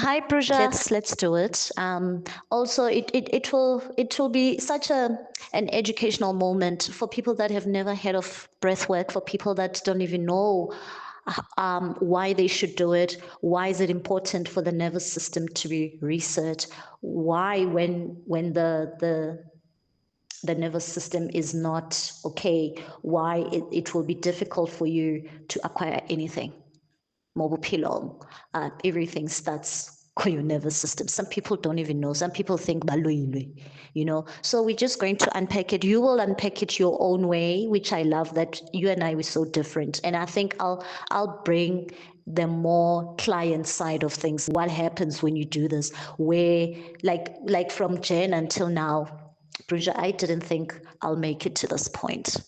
Hi, Pruja. Let's do it. Also, it will be such an educational moment for people that have never heard of breath work, for people that don't even know why they should do it. Why is it important for the nervous system to be reset? Why, when the nervous system is not okay, why it will be difficult for you to acquire anything. Mobile pillow, everything starts on your nervous system. Some people don't even know. Some people think baloilwe, So we're just going to unpack it. You will unpack it your own way, which I love that you and I were so different. And I think I'll bring the more client side of things. What happens when you do this? Where like from Jan until now, Brunja, I didn't think I'll make it to this point.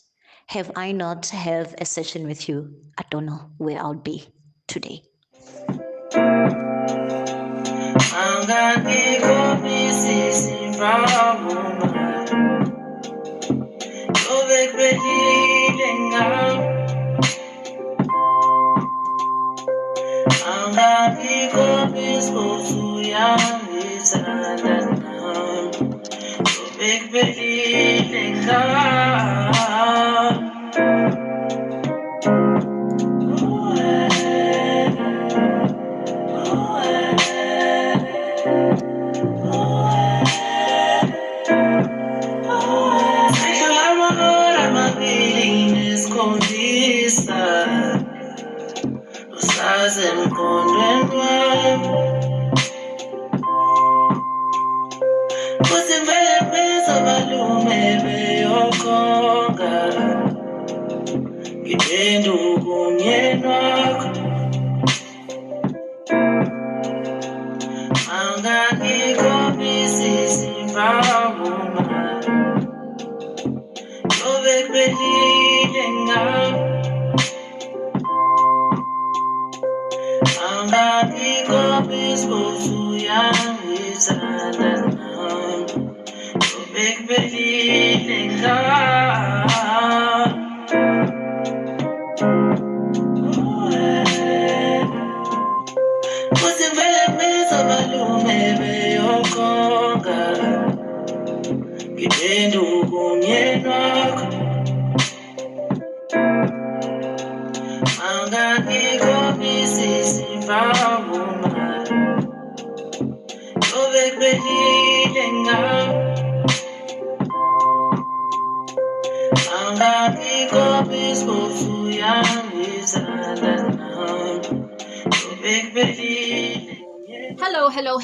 Have I not have a session with you? I don't know where I'll be today.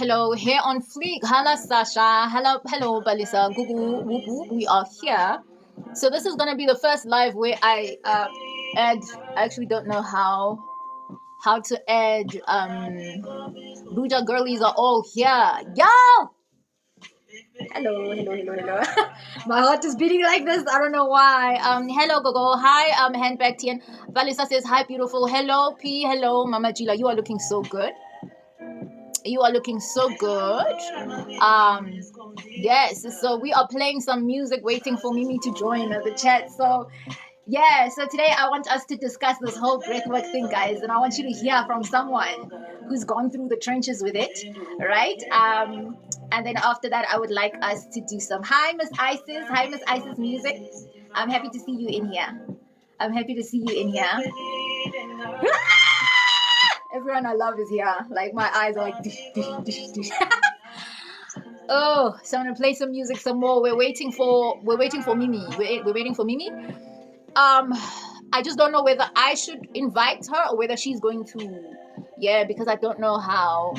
Hello. Here on Fleek. Hello, Sasha. Hello, Balisa. Gugu, whoop, whoop. We are here. So this is gonna be the first live where I add. I actually don't know how to add. Buja girlies are all here. Yo. Hello. My heart is beating like this. I don't know why. Hello, Gogo. Hi, Handbag Tien. Valisa says, hi, beautiful. Hello, P. Hello, Mama Gila. You are looking so good. Yes, so we are playing some music, waiting for Mimi to join the chat. So today I want us to discuss this whole breathwork thing, guys, and I want you to hear from someone who's gone through the trenches with it, right? And then after that, I would like us to do some hi Miss Isis music. I'm happy to see you in here. Everyone I love is here. Like my eyes are like dish, dish, dish, dish. Oh, so I'm gonna play some music some more. We're waiting for Mimi. We're waiting for Mimi. I just don't know whether I should invite her or whether she's going to. Yeah, because I don't know how.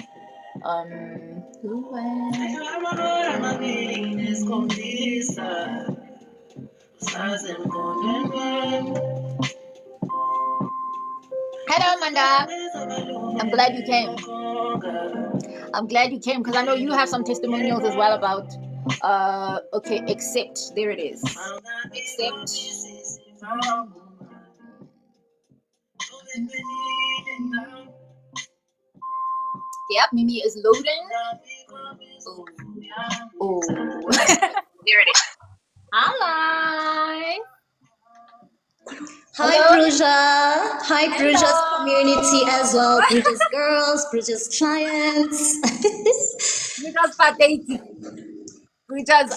Hello, Amanda. I'm glad you came because I know you have some testimonials as well about okay, accept. There it is. Accept. Yep, Mimi is loading. Oh. There it is. Hi. Hi, Hello. Bruja. Hi, Bruja's community as well. Bruja's girls, Bruja's clients. Bruja's pateti. Bruja's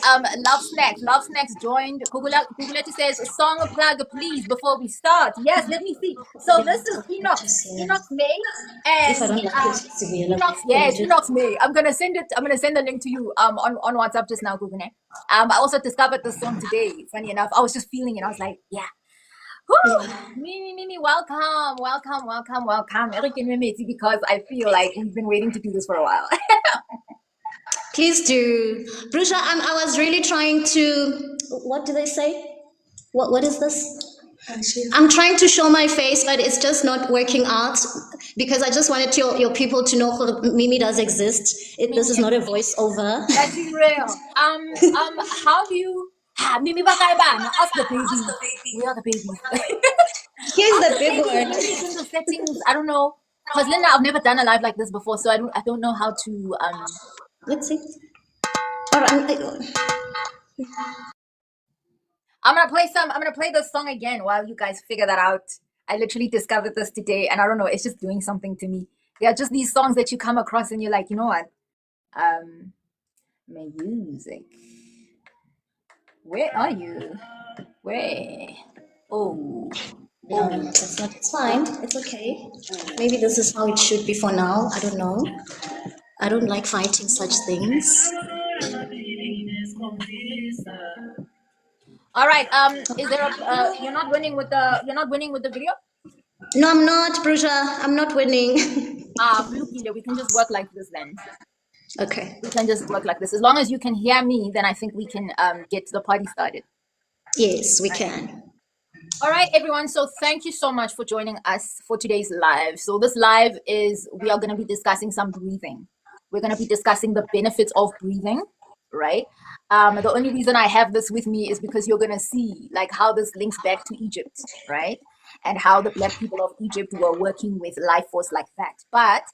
love snacks joined. Kuguleti says song plug please before we start. Yes, let me see. So this is Enoch May If I and don't like it, severe. Enoch May. I'm gonna send the link to you on WhatsApp just now, Google. I also discovered this song today. Funny enough, I was just feeling it. I was like, yeah. Woo! Mimi, welcome. Eric and Mimi, because I feel like we've been waiting to do this for a while. Please do. Bruja, I was really trying to, what do they say? What is this? I'm trying to show my face, but it's just not working out because I just wanted your people to know Mimi does exist. This is not a voiceover. That's real. How do you Mimi Bakaiba? Ask the babies. We are the babies. Here's the big one. In the settings, I don't know. Because Linda, I've never done a live like this before, so I don't know how to Let's see. All right. I'm gonna play this song again while you guys figure that out. I literally discovered this today, and I don't know, it's just doing something to me. They are just these songs that you come across and you're like, you know what? Music. Where are you? Where? Oh. It's fine. It's okay. Maybe this is how it should be for now. I don't know. I don't like fighting such things. All right. Is there a you're not winning with the video? No, I'm not, Bruja. I'm not winning. We can just work like this then. Okay. We can just work like this. As long as you can hear me, then I think we can get the party started. Yes, we can. All right, everyone. So thank you so much for joining us for today's live. So this live is, we are going to be discussing some breathing. We're going to be discussing the benefits of breathing, right? The only reason I have this with me is because you're going to see like how this links back to Egypt, right? And how the Black people of Egypt were working with life force like that. But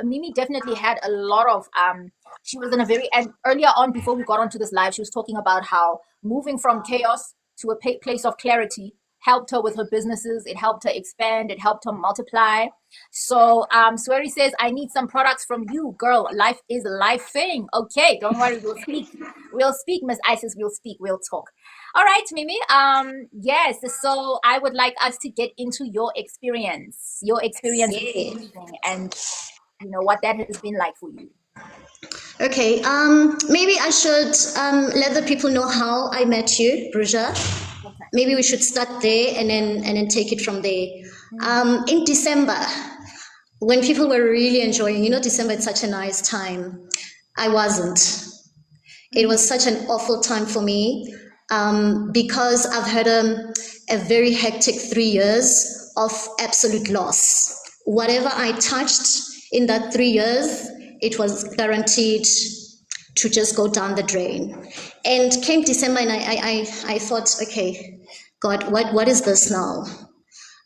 Mimi definitely had a lot of, she was in a very, and earlier on before we got onto this live, she was talking about how moving from chaos to a place of clarity helped her with her businesses. It helped her expand. It helped her multiply. So Sweri says, I need some products from you, girl. Life is life thing. Okay, don't worry. We'll speak, Miss Isis. We'll talk. All right, Mimi. Yes. So I would like us to get into your experience with breathing and what that has been like for you. Okay, maybe I should let the people know how I met you, Bruja. Okay. Maybe we should start there and then take it from there. In December, when people were really enjoying, December is such a nice time. I wasn't. It was such an awful time for me because I've had a very hectic 3 years of absolute loss. Whatever I touched in that 3 years, it was guaranteed to just go down the drain. And came December and I thought, okay, God, what is this now?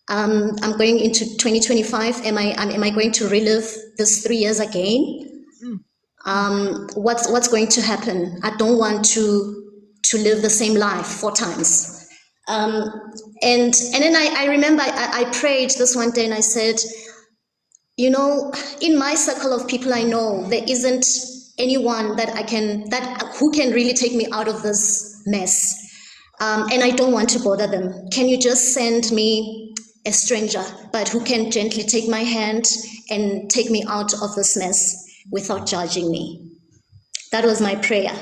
I'm going into 2025. Am I going to relive this 3 years again? What's going to happen? I don't want to live the same life 4 times. And then I remember I prayed this one day and I said, in my circle of people I know, there isn't anyone who can really take me out of this mess. And I don't want to bother them. Can you just send me a stranger, but who can gently take my hand and take me out of this mess without judging me? That was my prayer.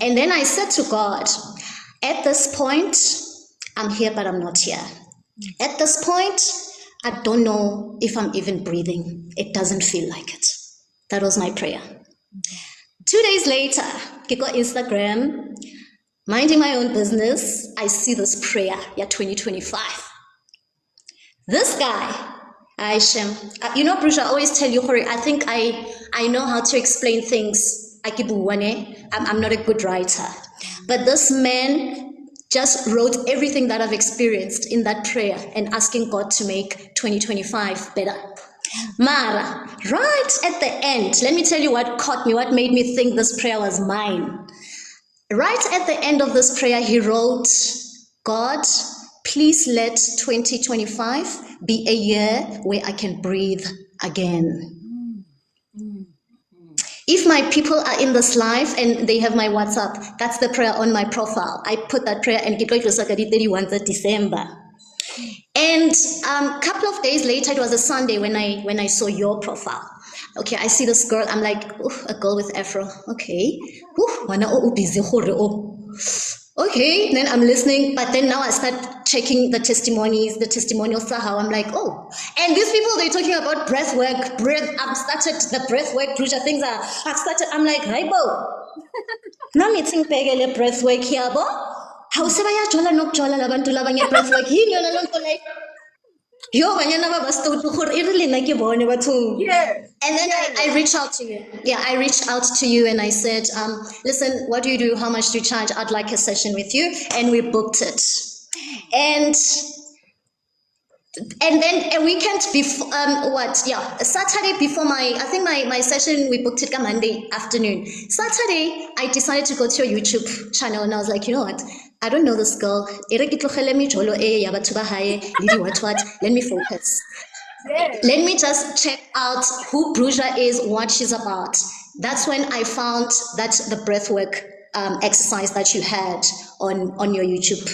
And then I said to God, at this point, I'm here, but I'm not here. At this point, I don't know if I'm even breathing. It doesn't feel like it. That was my prayer. 2 days later, I go Instagram, minding my own business. I see this prayer, 2025. This guy, Aishem, Bruja, I always tell you, I think I know how to explain things. I'm not a good writer. But this man just wrote everything that I've experienced in that prayer and asking God to make 2025 better. Mara, right at the end, let me tell you what caught me, what made me think this prayer was mine. Right at the end of this prayer, he wrote, God, please let 2025 be a year where I can breathe again. If my people are in this live and they have my WhatsApp, that's the prayer on my profile. I put that prayer and get 31st of December. And a couple of days later, it was a Sunday when I saw your profile. Okay, I see this girl. I'm like, a girl with afro. Okay. Okay, then I'm listening, but then now I start checking the testimonials somehow. I'm like, oh, and these people, they're talking about breath work, I've started the breath work, things I've started, I'm like, hi, bo. Now meeting pegele breath work here, bo. How se bayajola nokjola labantu labanye breath work, yini yona lonto le. Yo, banyana ba basto to really like you born Yes. And then I reached out to you. Yeah, I reached out to you and I said, listen, what do you do? How much do you charge? I'd like a session with you. And we booked it. And then a weekend before, a Saturday before my session, we booked it Monday afternoon. Saturday, I decided to go to your YouTube channel and I was like, you know what? I don't know this girl. Let me focus. Yes. Let me just check out who Bruja is, what she's about. That's when I found that the breathwork exercise that you had on your YouTube.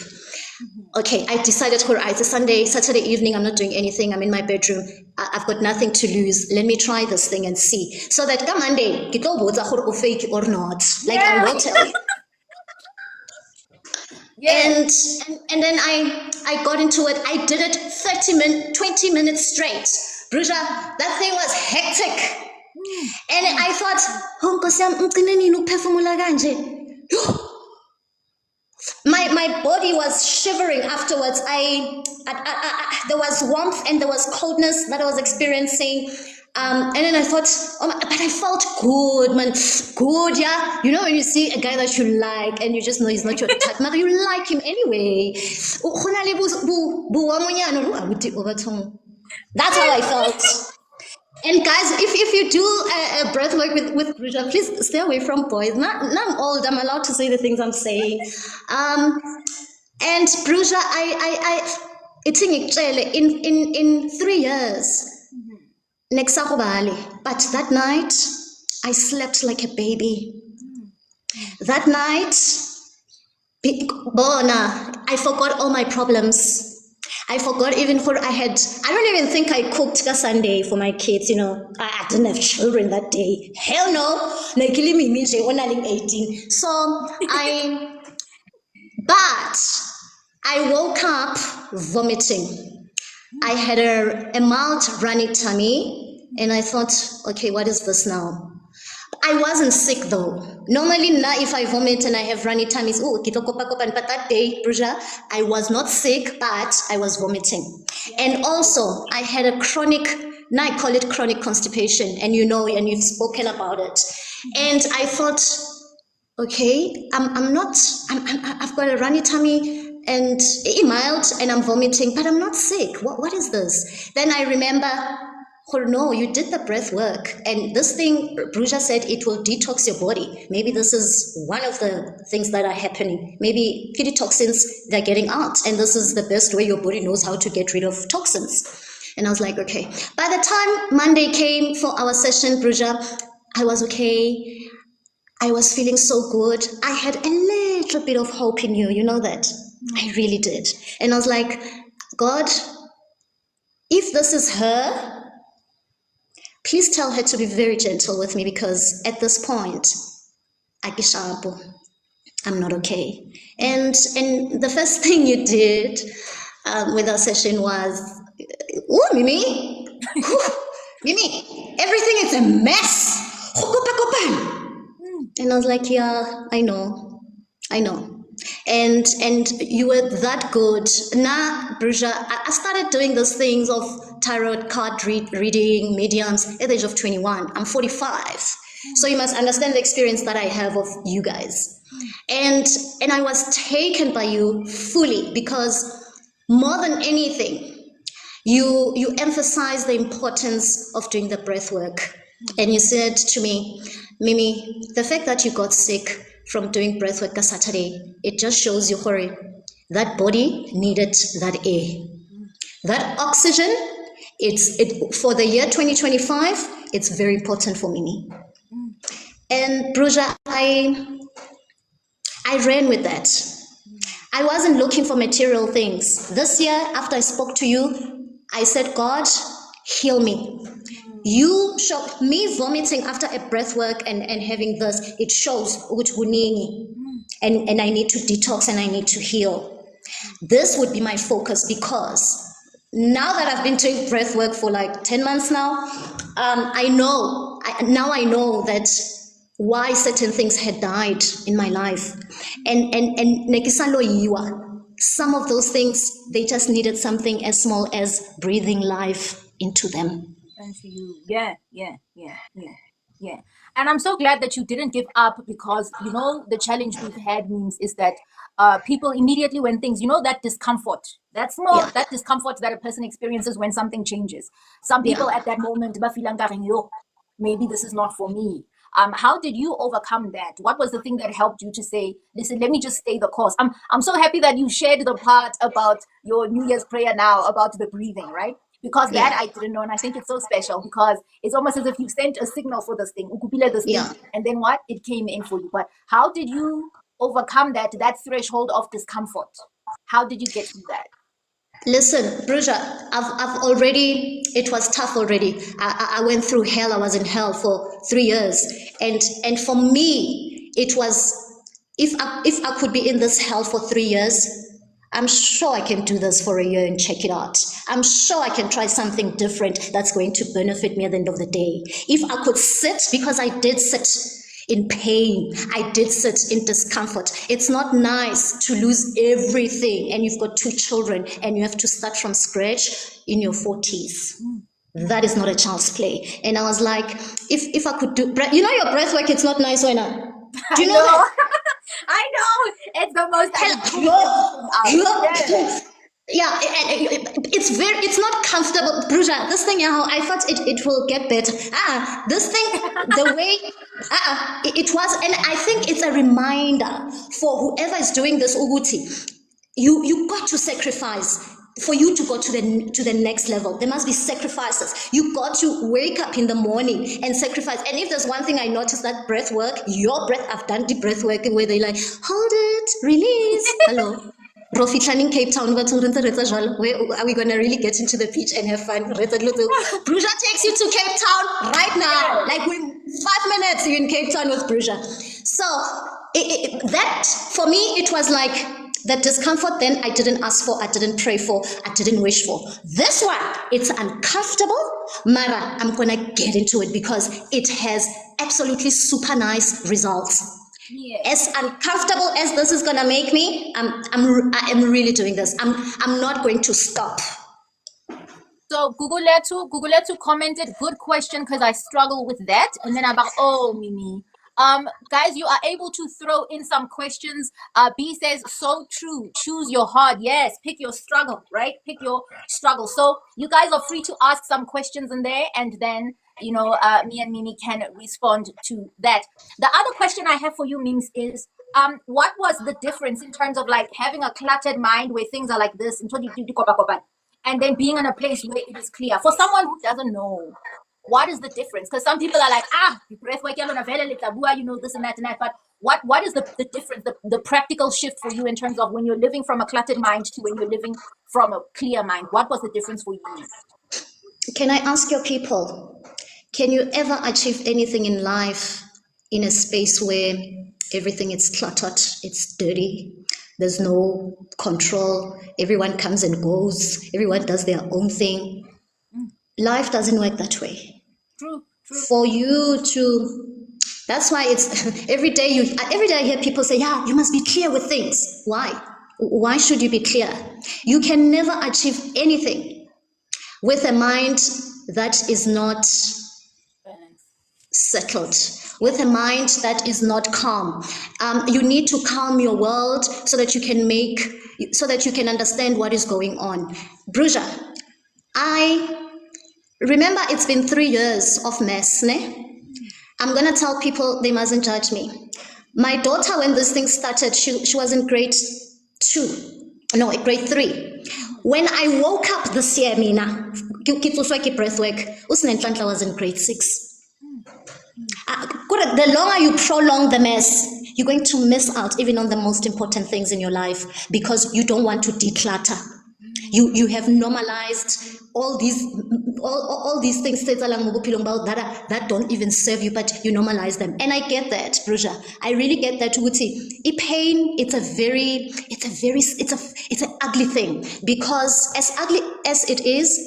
Okay, I decided, it's a Saturday evening, I'm not doing anything, I'm in my bedroom, I've got nothing to lose, let me try this thing and see. So that come Monday, fake or not, like I will tell you. Yes. And then I got into it. I did it 20 minutes straight. Bruja, that thing was hectic. And I thought, my body was shivering afterwards. There was warmth and there was coldness that I was experiencing. And then I thought, but I felt good, man. Good, yeah. You know when you see a guy that you like and you just know he's not your type, but you like him anyway. That's how I felt. And guys, if you do a breath work with Bruja, please stay away from boys. Now I'm old, I'm allowed to say the things I'm saying. And Bruja, it's in 3 years. But that night, I slept like a baby. That night, I forgot all my problems. I forgot even what I don't even think I cooked that Sunday for my kids, you know. I didn't have children that day. Hell no. 18. So but I woke up vomiting. I had a mild runny tummy and I thought, okay, what is this now? I wasn't sick though. Normally now if I vomit and I have runny tummies, but that day, Bruja, I was not sick, but I was vomiting. And also I had a now I call it chronic constipation, and you know, and you've spoken about it. And I thought, okay, I've got a runny tummy and mild and I'm vomiting, but I'm not sick. What is this? Then I remember, oh no, you did the breath work. And this thing, Bruja said, it will detox your body. Maybe this is one of the things that are happening. Maybe pity toxins, they're getting out. And this is the best way your body knows how to get rid of toxins. And I was like, okay. By the time Monday came for our session, Bruja, I was okay. I was feeling so good. I had a little bit of hope in you. You know that? I really did. And I was like, God, if this is her, please tell her to be very gentle with me, because at this point, I'm not okay. And the first thing you did with our session was, oh, Mimi, Mimi, everything is a mess. And I was like, yeah, I know. And you were that good. Now, Bruja, I started doing those things of tarot card reading, mediums at the age of 21. I'm 45. So you must understand the experience that I have of you guys. And I was taken by you fully, because more than anything, you emphasize the importance of doing the breath work. And you said to me, Mimi, the fact that you got sick from doing breathwork on Saturday, it just shows you, Hori, That body needed that air. That oxygen, for the year 2025, it's very important for Mimi. And Bruja, I ran with that. I wasn't looking for material things. This year, after I spoke to you, I said, God, heal me. You show me vomiting after a breath work and having this, it shows which and I need to detox and I need to heal. This would be my focus, because now that I've been doing breath work for like 10 months now, I know that why certain things had died in my life. And some of those things, they just needed something as small as breathing life into them. And for you, yeah. And I'm so glad that you didn't give up, because the challenge we've had means is that people immediately, when things, that discomfort, that's more that discomfort that a person experiences when something changes. Some people at that moment, maybe this is not for me. How did you overcome that? What was the thing that helped you to say, listen, let me just stay the course? I'm so happy that you shared the part about your New Year's prayer now, about the breathing, right? Because that I didn't know, and I think it's so special, because it's almost as if you sent a signal for this thing, and then what? It came in for you. But how did you overcome that threshold of discomfort? How did you get through that? Listen, Bruja, I've already, it was tough already. I went through hell. I was in hell for 3 years. And for me, it was, if I could be in this hell for 3 years, I'm sure I can do this for a year and check it out. I'm sure I can try something different that's going to benefit me at the end of the day. If I could sit, because I did sit in pain, I did sit in discomfort. It's not nice to lose everything and you've got 2 children and you have to start from scratch in your 40s. That is not a child's play. And I was like, if I could do, your breath work, it's not nice when do you know that? I know, it's the most it's not comfortable, Bruja. This thing, I thought it will get better. This thing, the way it was, and I think it's a reminder for whoever is doing this Uguti. You got to sacrifice. For you to go to the next level, there must be sacrifices. You got to wake up in the morning and sacrifice. And if there's one thing I noticed, that breath work, your breath, I've done the breath work where they like, hold it, release. Hello. Rofi in Cape Town, where are we going to really get into the beach and have fun? Bruja takes you to Cape Town right now. Like within 5 minutes, you're in Cape Town with Bruja. So that, for me, it was like, that discomfort, then I didn't ask for, I didn't pray for, I didn't wish for. This one, it's uncomfortable, Mara, I'm going to get into it because it has absolutely super nice results. As uncomfortable as this is going to make me, I am really doing this. I'm not going to stop. So Guguletu commented, good question, because I struggle with that. And then I'm like, oh, Mimi. Guys, you are able to throw in some questions. B says, so true. Choose your heart. Yes, pick your struggle, right? Pick your struggle. So you guys are free to ask some questions in there, and then, me and Mimi can respond to that. The other question I have for you, Mims, is, what was the difference in terms of like having a cluttered mind where things are like this, and then being in a place where it is clear? For someone who doesn't know, what is the difference? Because some people are like, breath work, this and that. But what is the difference, the practical shift for you in terms of when you're living from a cluttered mind to when you're living from a clear mind? What was the difference for you? Can I ask your people, can you ever achieve anything in life in a space where everything is cluttered, it's dirty, there's no control, everyone comes and goes, everyone does their own thing? Life doesn't work that way. True. For you to, that's why it's every day I hear people say, you must be clear with things. Why should you be clear? You can never achieve anything with a mind that is not settled, with a mind that is not calm. You need to calm your world so that you can understand what is going on. Bruja, remember, it's been 3 years of mess, ne? I'm going to tell people they mustn't judge me. My daughter, when this thing started, she was in grade 2. no, grade 3. When I woke up this year, Mina, breathwork, Usnenhlanhla was in grade 6. The longer you prolong the mess, you're going to miss out even on the most important things in your life because you don't want to declutter. You have normalized all these things that don't even serve you, but you normalize them. And I get that, Bruja. I really get that. Pain, it's an ugly thing, because as ugly as it is,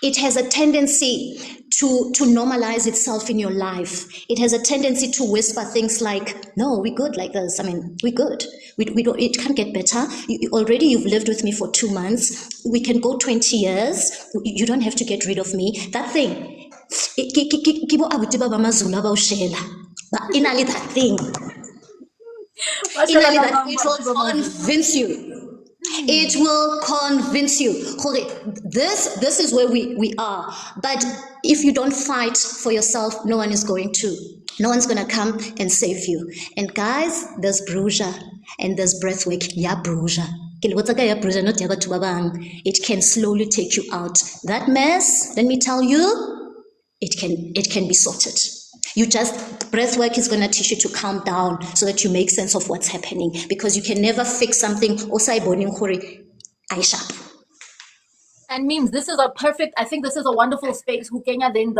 it has a tendency to normalize itself in your life. It has a tendency to whisper things like, no, we're good like this. I mean, we're good. We don't, it can't get better. You've lived with me for 2 months. We can go 20 years. You don't have to get rid of me. That thing. That thing. It will convince you. It will convince you. This is where we are. But if you don't fight for yourself, no one is going to. No one's going to come and save you. And guys, there's Bruja and there's breathwork. Yeah, Bruja. It can slowly take you out. That mess, let me tell you, it can be sorted. Breathwork is going to teach you to calm down so that you make sense of what's happening, because you can never fix something. And memes, this is I think this is a wonderful space, Hukenya, then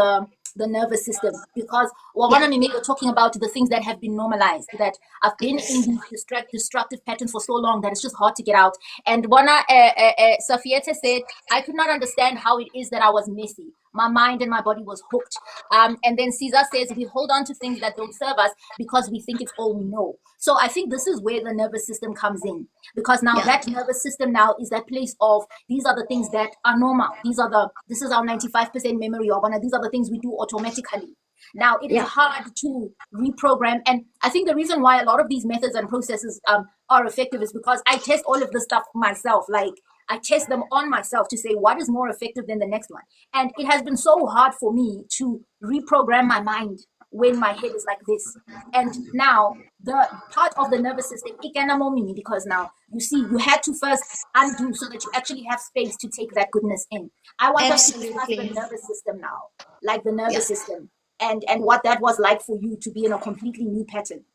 the nervous system, because you're talking about the things that have been normalized, that I've been in these destructive patterns for so long that it's just hard to get out. And Safieta said, I could not understand how it is that I was messy. My mind and my body was hooked. And then Caesar says, we hold on to things that don't serve us because we think it's all we know. So I think this is where the nervous system comes in, because now that nervous system now is that place of, these are the things that are normal. This is our 95% memory, or these are the things we do automatically. Now it is hard to reprogram. And I think the reason why a lot of these methods and processes are effective is because I test all of this stuff myself. Like, I test them on myself to say what is more effective than the next one. And it has been so hard for me to reprogram my mind when my head is like this. And now the part of the nervous system, because now you see, you had to first undo so that you actually have space to take that goodness in. I want us to discuss the nervous system now, like the nervous system, and what that was like for you to be in a completely new pattern.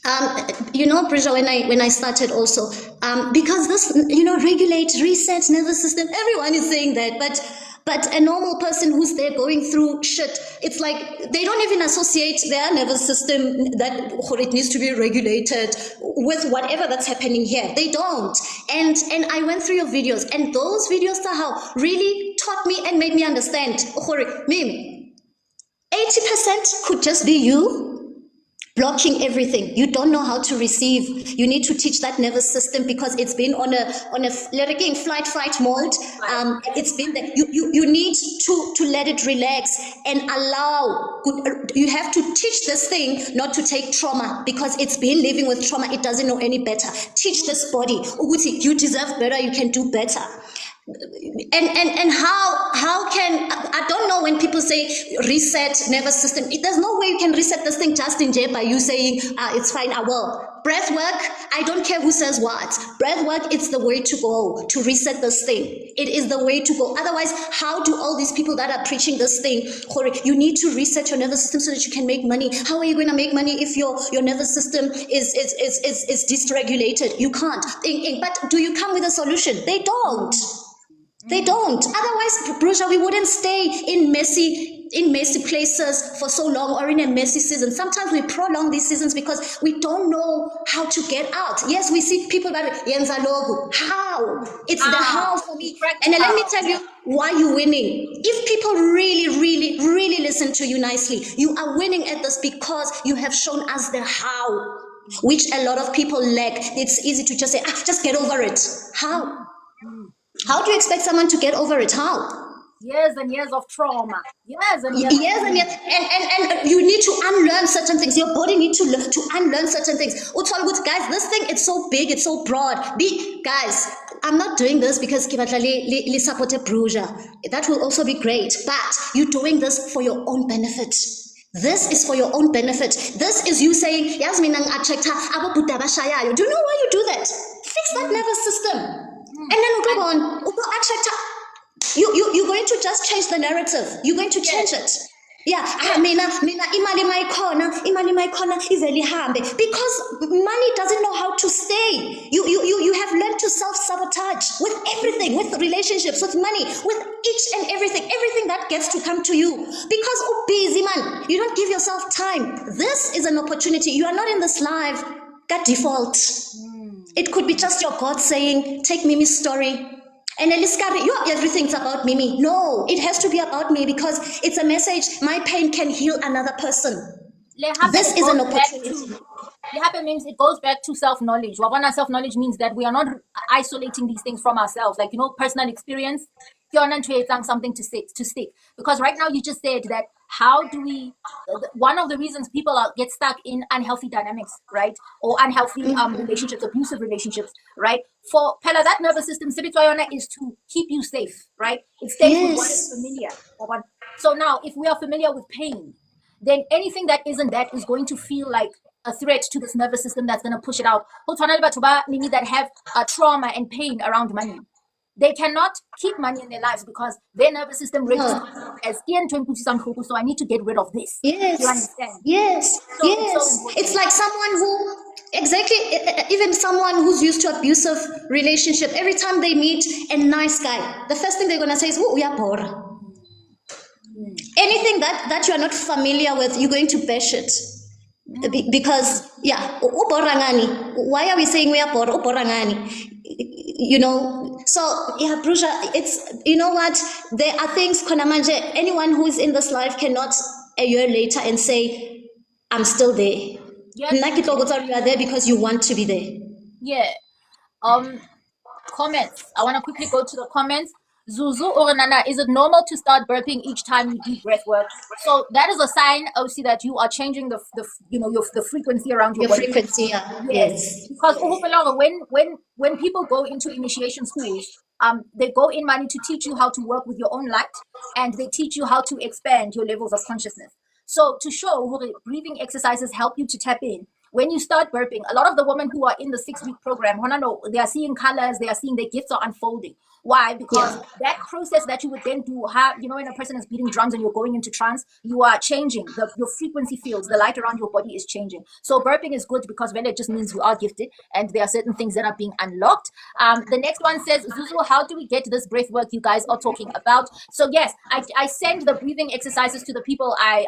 Prisha, when I started also, because this, regulate, reset, nervous system, everyone is saying that, but a normal person who's there going through shit, it's like they don't even associate their nervous system that it needs to be regulated with whatever that's happening here. They don't. And I went through your videos, and those videos somehow really taught me and made me understand. 80% could just be you blocking everything. You don't know how to receive. You need to teach that nervous system, because it's been on a flight fight mode. It's been there. You need to let it relax and allow. You have to teach this thing not to take trauma, because it's been living with trauma. It doesn't know any better. Teach this body, you deserve better. You can do better. And how can, I don't know, when people say reset nervous system, there's no way you can reset this thing just in J by you saying it's fine, I will. Breath work, I don't care who says what. Breath work, it's the way to go to reset this thing. It is the way to go. Otherwise, how do all these people that are preaching this thing, you need to reset your nervous system so that you can make money? How are you going to make money if your nervous system is dysregulated? You can't. But do you come with a solution? They don't. They don't. Otherwise, Bruja, we wouldn't stay in messy places for so long, or in a messy season. Sometimes we prolong these seasons because we don't know how to get out. Yes, we see people that yenza logo. How? It's the how for me. And then let me tell you why you're winning. If people really, really, really listen to you nicely, you are winning at this because you have shown us the how, which a lot of people lack. It's easy to just say, just get over it. How? How do you expect someone to get over it? How? Years and years of trauma. Years and years. And you need to unlearn certain things. Your body needs to unlearn certain things. Guys, this thing, it's so big, it's so broad. Guys, I'm not doing this because li support Bruja. That will also be great. But you're doing this for your own benefit. This is for your own benefit. This is you saying, Yasmin ang attractor, abo buta ba shayayo. Do you know why you do that? Fix that nervous system. And then we'll go on. You're going to just change the narrative. You're going to change it. Yeah, mina imali mayikhona ivele ihambe, because money doesn't know how to stay. You have learned to self-sabotage with everything, with relationships, with money, with each and everything that gets to come to you, because busy man, you don't give yourself time. This is an opportunity. You are not in this life at default. It could be just your God saying, take Mimi's story. And Eliskari, everything's about Mimi. No, it has to be about me, because it's a message. My pain can heal another person. This is an opportunity. Lehape means it goes back to self-knowledge. Wabana self-knowledge means that we are not isolating these things from ourselves. Like, personal experience, something to stick. Because right now you just said that how do we, one of the reasons people get stuck in unhealthy dynamics, right? Or unhealthy relationships, abusive relationships, right? For Pella, that nervous system, Sibitwayona, is to keep you safe, right? It stays with what is familiar. So now, if we are familiar with pain, then anything that isn't that is going to feel like a threat to this nervous system that's going to push it out. That have trauma and pain around money. They cannot keep money in their lives because their nervous system registers as so I need to get rid of this. Yes. You understand? Yes. So, Yes. It's like someone who, exactly, even someone who's used to abusive relationship, every time they meet a nice guy, the first thing they're going to say is, oh, we are poor. Anything that you are not familiar with, you're going to bash it. Because, why are we saying we are poor? So yeah, Brusha, it's, you know what, there are things, anyone who is in this life cannot a year later and say, I'm still there. Yeah. You are there because you want to be there. Yeah. Comments. I want to quickly go to the comments. Zuzu Oranana, is it normal to start burping each time you do breath work? So that is a sign, obviously, that you are changing the frequency around your body. Frequency, yes. Because when people go into initiation schools, they go in money to teach you how to work with your own light, and they teach you how to expand your levels of consciousness. So to show breathing exercises help you to tap in. When you start burping, a lot of the women who are in the 6-week program, they are seeing colors, they are seeing their gifts are unfolding. Why? Because that process that you would then do, when a person is beating drums and you're going into trance, you are changing. Your frequency fields, the light around your body is changing. So burping is good because when it just means you are gifted and there are certain things that are being unlocked. The next one says, Zuzu, how do we get this breath work you guys are talking about? So yes, I send the breathing exercises to the people I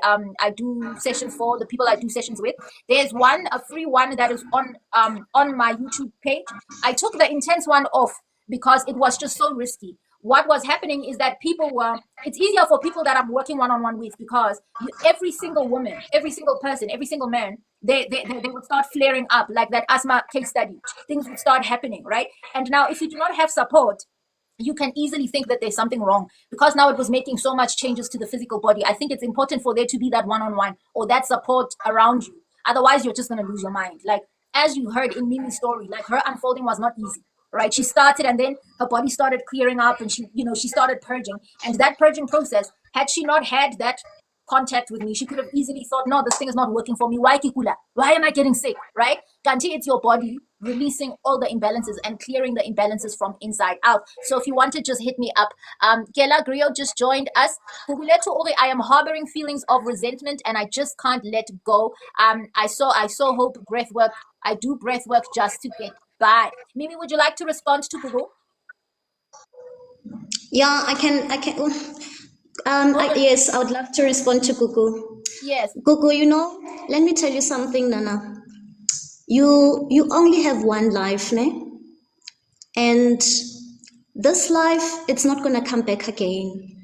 do sessions for, the people I do sessions with. There's a free one that is on my YouTube page. I took the intense one off because it was just so risky. What was happening is that it's easier for people that I'm working one-on-one with, because every single woman, every single person, every single man, they would start flaring up, like that asthma case study. Things would start happening, right? And now if you do not have support, you can easily think that there's something wrong, because now it was making so much changes to the physical body. I think it's important for there to be that one-on-one or that support around you. Otherwise, you're just going to lose your mind. Like, as you heard in Mimi's story, like, her unfolding was not easy. Right, she started and then her body started clearing up, and she started purging. And that purging process, had she not had that contact with me, she could have easily thought, no, this thing is not working for me. Why kikula? Why am I getting sick? Right? Kanti, it's your body releasing all the imbalances and clearing the imbalances from inside out. So if you want to just hit me up. Kela Griot just joined us. I am harboring feelings of resentment and I just can't let go. I saw hope breath work. I do breath work just to get by. Mimi, would you like to respond to Gugu? Yeah, I can. Yes, I would love to respond to Gugu. Yes. Gugu, let me tell you something, Nana. You only have one life, ne? And this life, it's not going to come back again.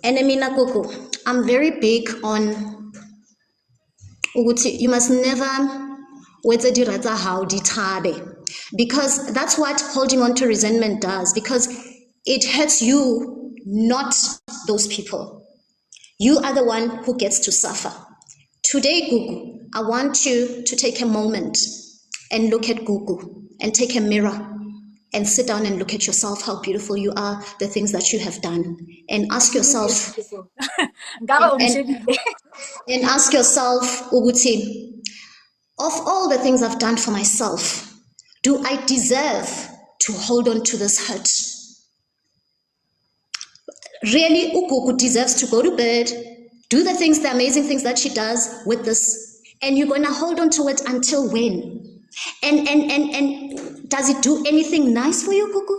And I mean, Gugu, I'm very big on, you must never because that's what holding on to resentment does, because it hurts you, not those people. You are the one who gets to suffer. Today, Gugu, I want you to take a moment and look at Gugu and take a mirror and sit down and look at yourself, how beautiful you are, the things that you have done, and ask yourself, and ask yourself, Uguti, of all the things I've done for myself, Do I deserve to hold on to this hurt? Really, Ugogo deserves to go to bed, do the things, the amazing things that she does with this, and you're gonna hold on to it until when? And does it do anything nice for you, Gugu?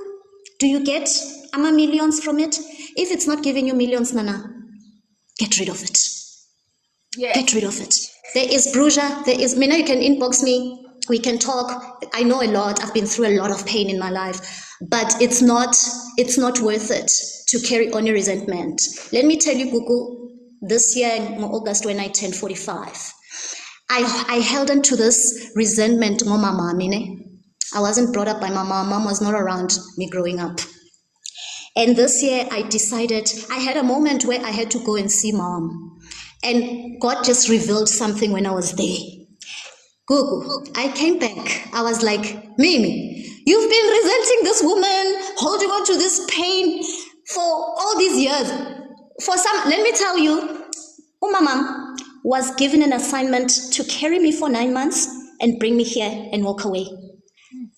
Do you get millions from it? If it's not giving you millions, Nana, get rid of it. Yeah. Get rid of it. There is Bruja, there is Mina, you can inbox me, we can talk. I know a lot, I've been through a lot of pain in my life, but it's not worth it to carry on your resentment. Let me tell you, Gugu, this year in August when I turned 45, I held on to this resentment. I wasn't brought up by my mom. Mom was not around me growing up. And this year I decided, I had a moment where I had to go and see mom. And God just revealed something when I was there. Gugu, I came back. I was like, Mimi, you've been resenting this woman, holding on to this pain for all these years. Let me tell you, Mom was given an assignment to carry me for 9 months and bring me here and walk away.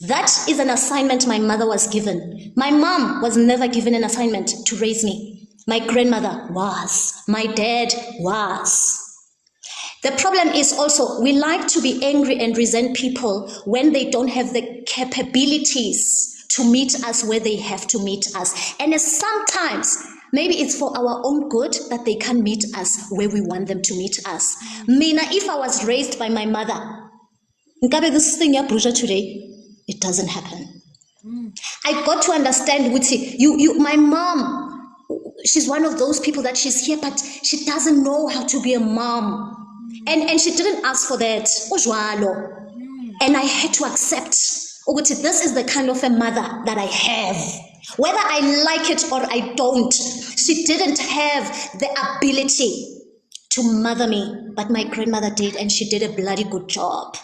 That is an assignment my mother was given. My mom was never given an assignment to raise me. My grandmother was. My dad was. The problem is also we like to be angry and resent people when they don't have the capabilities to meet us where they have to meet us. And sometimes maybe it's for our own good that they can't meet us where we want them to meet us. Mina, if I was raised by my mother, Nkabe this thing ya Bruja today, it doesn't happen. I got to understand, Wuti, my mom, she's one of those people that she's here, but she doesn't know how to be a mom. And she didn't ask for that. And I had to accept, Wuti, this is the kind of a mother that I have. Whether I like it or I don't, she didn't have the ability to mother me, but my grandmother did, and she did a bloody good job.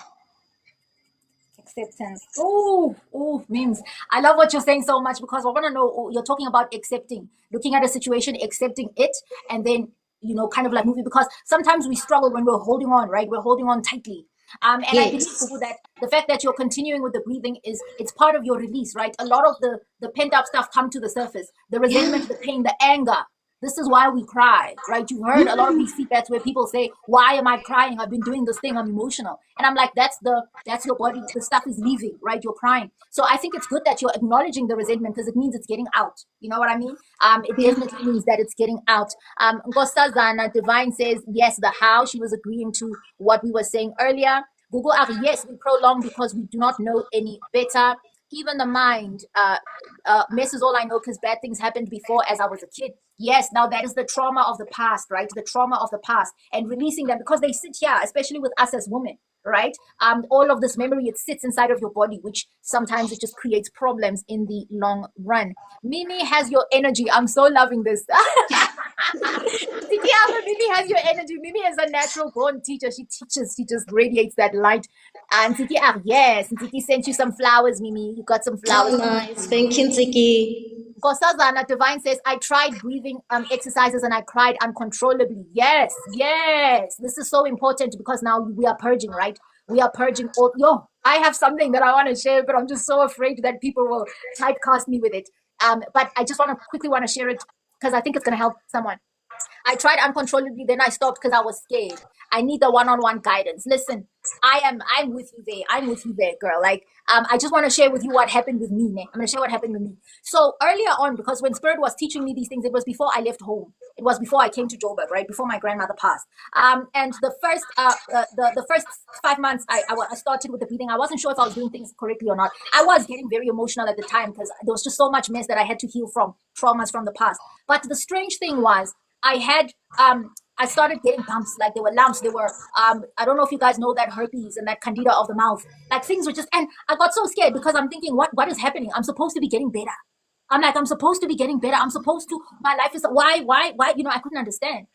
Acceptance. Oh, means I love what you're saying so much, because I want to know, you're talking about accepting, looking at a situation, accepting it, and then, kind of like moving, because sometimes we struggle when we're holding on, right? We're holding on tightly. And yes. I believe, Gugu, that the fact that you're continuing with the breathing it's part of your release, right? A lot of the pent up stuff come to the surface, the resentment, the pain, the anger. This is why we cry, right? You've heard a lot of these feedbacks where people say, why am I crying? I've been doing this thing, I'm emotional. And I'm like, that's your body, the stuff is leaving, right? You're crying. So I think it's good that you're acknowledging the resentment, because it means it's getting out. You know what I mean? It definitely means that it's getting out. Nkosazana Divine says, yes, the how. She was agreeing to what we were saying earlier. Google, yes, we prolong because we do not know any better. Even the mind messes all I know, because bad things happened before as I was a kid. Yes, now that is the trauma of the past, right? The trauma of the past, and releasing them, because they sit here, especially with us as women, right? All of this memory, it sits inside of your body, which sometimes it just creates problems in the long run. Mimi has your energy. I'm so loving this. Mimi has your energy. Mimi is a natural born teacher. She teaches, she just radiates that light. And Tiki, yes, Tiki sent you some flowers, Mimi. You got some flowers. Oh, nice. Thank you, Tiki. Kosazana Divine says, I tried breathing exercises and I cried uncontrollably. Yes. This is so important, because now we are purging, right? We are purging all. I have something that I want to share, but I'm just so afraid that people will typecast me with it. But I just quickly want to share it, because I think it's going to help someone. I tried uncontrollably, then I stopped because I was scared. I need the one-on-one guidance. Listen, I'm with you there. I'm with you there, girl. Like, I just want to share with you what happened with me. I'm going to share what happened with me. So earlier on, because when Spirit was teaching me these things, it was before I left home. It was before I came to Joburg, right? Before my grandmother passed. And the first 5 months, I started with the breathing. I wasn't sure if I was doing things correctly or not. I was getting very emotional at the time, because there was just so much mess that I had to heal from, traumas from the past. But the strange thing was, I started getting bumps, like there were lumps, there were, I don't know if you guys know that herpes and that candida of the mouth, like things were just, and I got so scared, because I'm thinking, what is happening? I'm supposed to be getting better. I'm supposed to be getting better. My life is, why, I couldn't understand.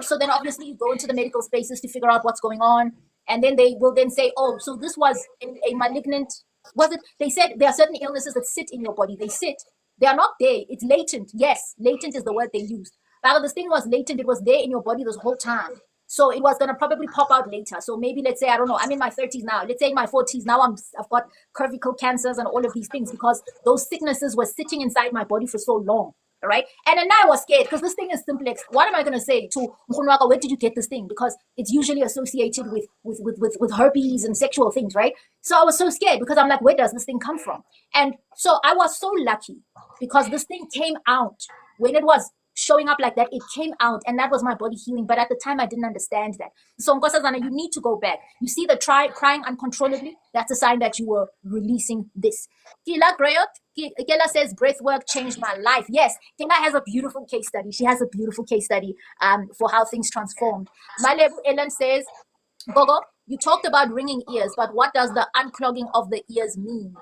So then obviously you go into the medical spaces to figure out what's going on. And then they will then say, oh, so this was a malignant, was it? They said there are certain illnesses that sit in your body. They are not there. It's latent. Yes, latent is the word they used. But this thing was latent. It was there in your body this whole time. So it was going to probably pop out later. So maybe, let's say, I don't know, I'm in my 30s now. Let's say in my 40s now, I've got cervical cancers and all of these things because those sicknesses were sitting inside my body for so long. All right. And then I was scared because this thing is simply, what am I going to say to Mkhonwaka, where did you get this thing? Because it's usually associated with herpes and sexual things, right? So I was so scared because I'm like, where does this thing come from? And so I was so lucky because this thing came out when it was showing up like that. It came out and that was my body healing. But at the time, I didn't understand that. So Nkosazana, you need to go back. You see the crying uncontrollably? That's a sign that you were releasing this. Kila Grayot, Kela says, breath work changed my life. Yes, Kela has a beautiful case study. She has a beautiful case study for how things transformed. Malebu Ellen says, Gogo, you talked about ringing ears, but what does the unclogging of the ears mean?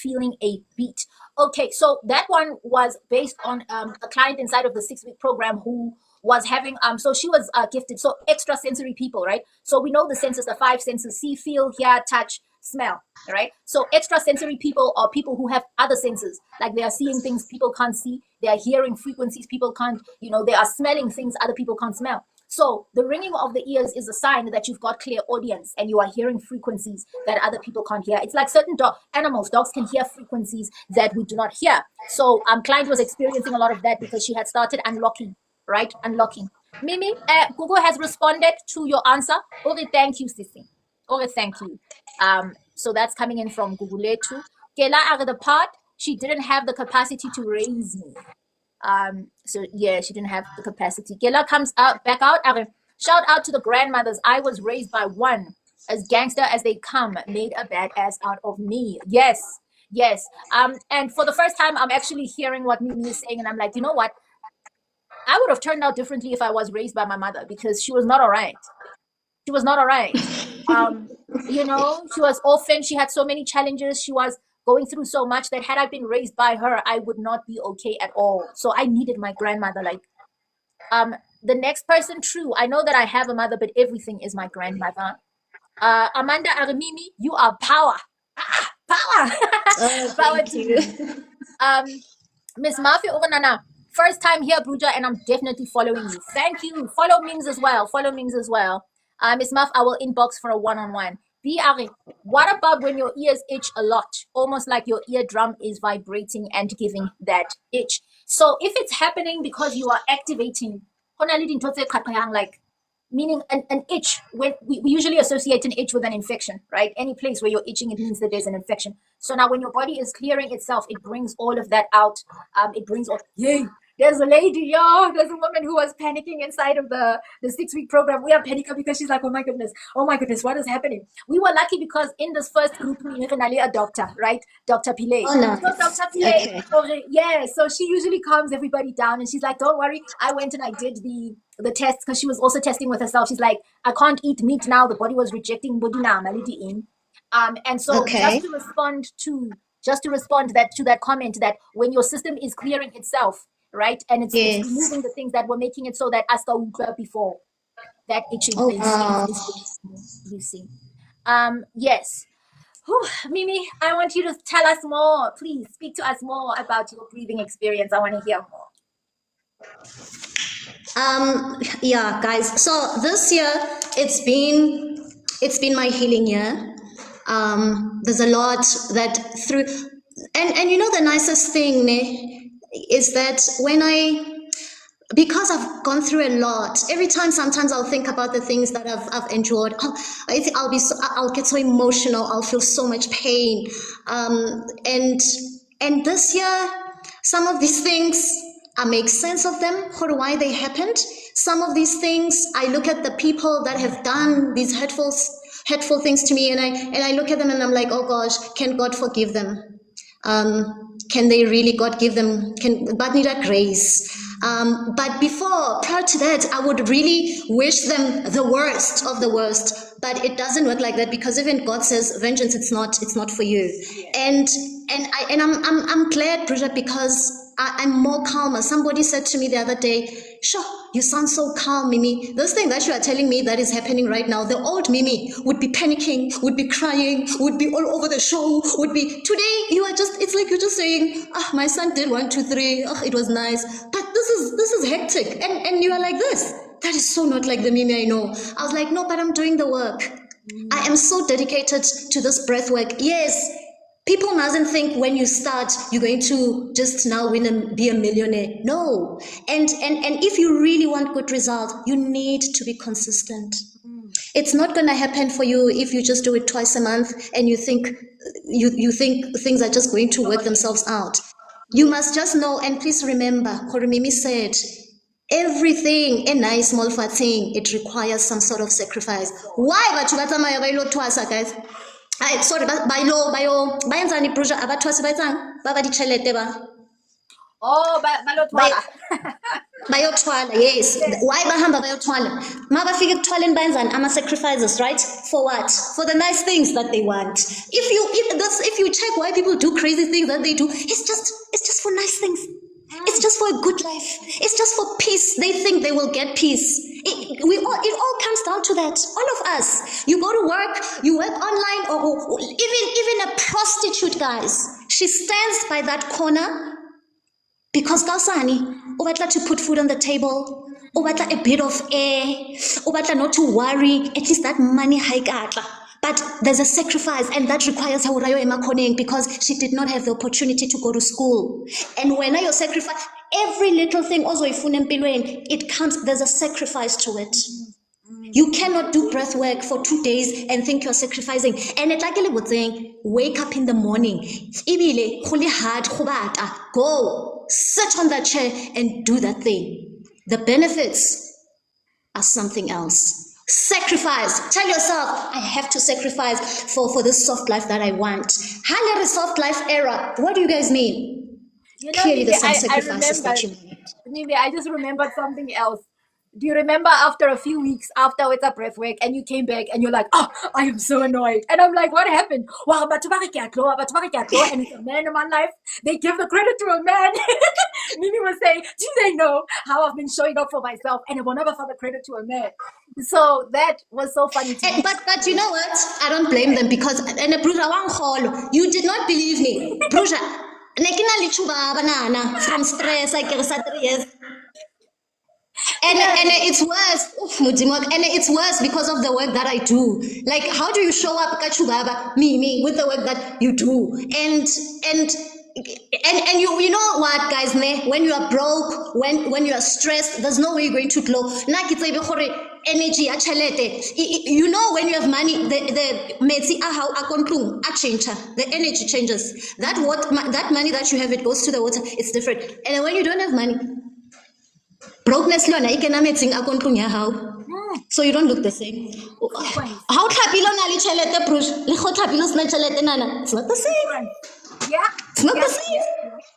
Feeling a beat. Okay, so that one was based on a client inside of the 6-week program who was having, so she was gifted, so extrasensory people, right? So we know the senses, the 5 senses, see, feel, hear, touch, smell, right? So extrasensory people are people who have other senses, like they are seeing things people can't see, they are hearing frequencies people can't, they are smelling things other people can't smell. So the ringing of the ears is a sign that you've got clear audience and you are hearing frequencies that other people can't hear. It's like certain animals, dogs can hear frequencies that we do not hear. So client was experiencing a lot of that because she had started unlocking, right? Unlocking. Mimi, Google has responded to your answer. Okay, thank you, Sissy. Okay, thank you. So that's coming in from Google too. Kela out of the part, she didn't have the capacity to raise me. So yeah, she didn't have the capacity. Kela comes back out. Shout out to the grandmothers. I was raised by one, as gangster as they come, made a badass out of me. Yes. And for the first time, I'm actually hearing what Mimi is saying, and I'm like, you know what? I would have turned out differently if I was raised by my mother because she was not all right. She was not all right. She was orphaned. She had so many challenges. She was going through so much that had I been raised by her, I would not be okay at all. So I needed my grandmother. Like, the next person, true. I know that I have a mother, but everything is my grandmother. Amanda Aramimi, you are power. Power. Oh, Power thank to you. Miss Mafia Oganana, first time here, Bruja, and I'm definitely following you. Thank you. Follow memes as well. Miss Muff, I will inbox for a one-on-one. Ari, what about when your ears itch a lot, almost like your eardrum is vibrating and giving that itch? So if it's happening because you are activating, like, meaning an itch, when we usually associate an itch with an infection, right? Any place where you're itching, it means that there's an infection. So now when your body is clearing itself, it brings all of that out. It brings all, yay. There's a lady, there's a woman who was panicking inside of the 6-week program. We are panicking because she's like, oh my goodness, what is happening? We were lucky because in this first group, we even had a doctor, right? Dr. Pillay. Oh, no. So Dr. Pillay, okay. Yeah, so she usually calms everybody down and she's like, don't worry. I went and I did the tests because she was also testing with herself. She's like, I can't eat meat now. The body was rejecting bodina malady in. And so Okay. just to respond to that comment that when your system is clearing itself, right, and it's removing the things that were making it so that Asta Uka before that itching Oh, is wow. you see. Yes. Whew, Mimi, I want you to tell us more. Please speak to us more about your breathing experience. I want to hear more. Yeah, guys. So this year it's been my healing year. There's a lot that through, and the nicest thing is that because I've gone through a lot, every time sometimes I'll think about the things that I've endured. I'll get so emotional. I'll feel so much pain. And this year, some of these things, I make sense of them, why they happened. Some of these things, I look at the people that have done these hurtful things to me, and I look at them and I'm like, oh gosh, can God forgive them? Can they really, God give them, but need a grace? But prior to that, I would really wish them the worst of the worst. But it doesn't work like that because even God says, vengeance, it's not for you. And I'm glad, Bridget, because I'm more calmer. Somebody said to me the other day, sure, you sound so calm, Mimi. This thing that you are telling me that is happening right now, the old Mimi would be panicking, would be crying, would be all over the show, today you are just, it's like you're just saying, my son did 1, 2, 3, it was nice. But this is hectic. And you are like this. that is so not like the Mimi I know. I was like, no, but I'm doing the work. I am so dedicated to this breath work. Yes, people mustn't think when you start, you're going to just now win and be a millionaire. No. And if you really want good results, you need to be consistent. It's not going to happen for you if you just do it twice a month and you think things are just going to work themselves out. You must just know, and please remember, Mimi said, everything a nice small fat thing, it requires some sort of sacrifice. Why batho ba tsamaya ba ilo twasa, guys? Sorry, ba enzani Bruja abathwasi ba etsang ba ba ditjhelete ba Oh, balotwala. bayothwala. Yes, why bahamba bayothwala? Ma bafika ekuthwaleni bayenzani ama-sacrifices, right? For what? For the nice things that they want. If you check why people do crazy things that they do, it's just for nice things. It's just for a good life. It's just for peace. They think they will get peace. It all comes down to that. All of us. You go to work, you work online, or even a prostitute, guys. She stands by that corner because Kausani, Obatla to put food on the table, Obatla a bit of air, Obatla not to worry, at least that money hike atla. But there's a sacrifice, and that requires Haurayo Emakoneng because she did not have the opportunity to go to school. And when you sacrifice, every little thing also it comes, there's a sacrifice to it. You cannot do breath work for 2 days and think you're sacrificing. And it's like I was saying, wake up in the morning. Go, sit on that chair and do that thing. The benefits are something else. Sacrifice. Tell yourself, I have to sacrifice for this soft life that I want. Halere soft life era. What do you guys mean? You know, Clearly, Mimi, there's some I sacrifices that you remember, need. Mimi, I just remembered something else. Do you remember after a few weeks after with a breath work and you came back and you're like, oh, I am so annoyed. And I'm like, what happened? Wow, but and it's a man in my life. They give the credit to a man. Mimi was saying, do they know how I've been showing up for myself and I will never the credit to a man? So that was so funny to me. But you know what? I don't blame them because and Bruja, you did not believe me. Bruja, nekina lichuba banana from stress, I get 3 years. And it's worse. Oof, and it's worse because of the work that I do. Like, how do you show up, Kachubaba, me, with the work that you do? And you know what, guys, when you are broke, when you are stressed, there's no way you're going to glow. Energy, you know, when you have money, the energy changes. That money that you have, it goes to the water. It's different. And when you don't have money, brokenness so you don't look the same. How it's not the same. Yeah. It's not the same.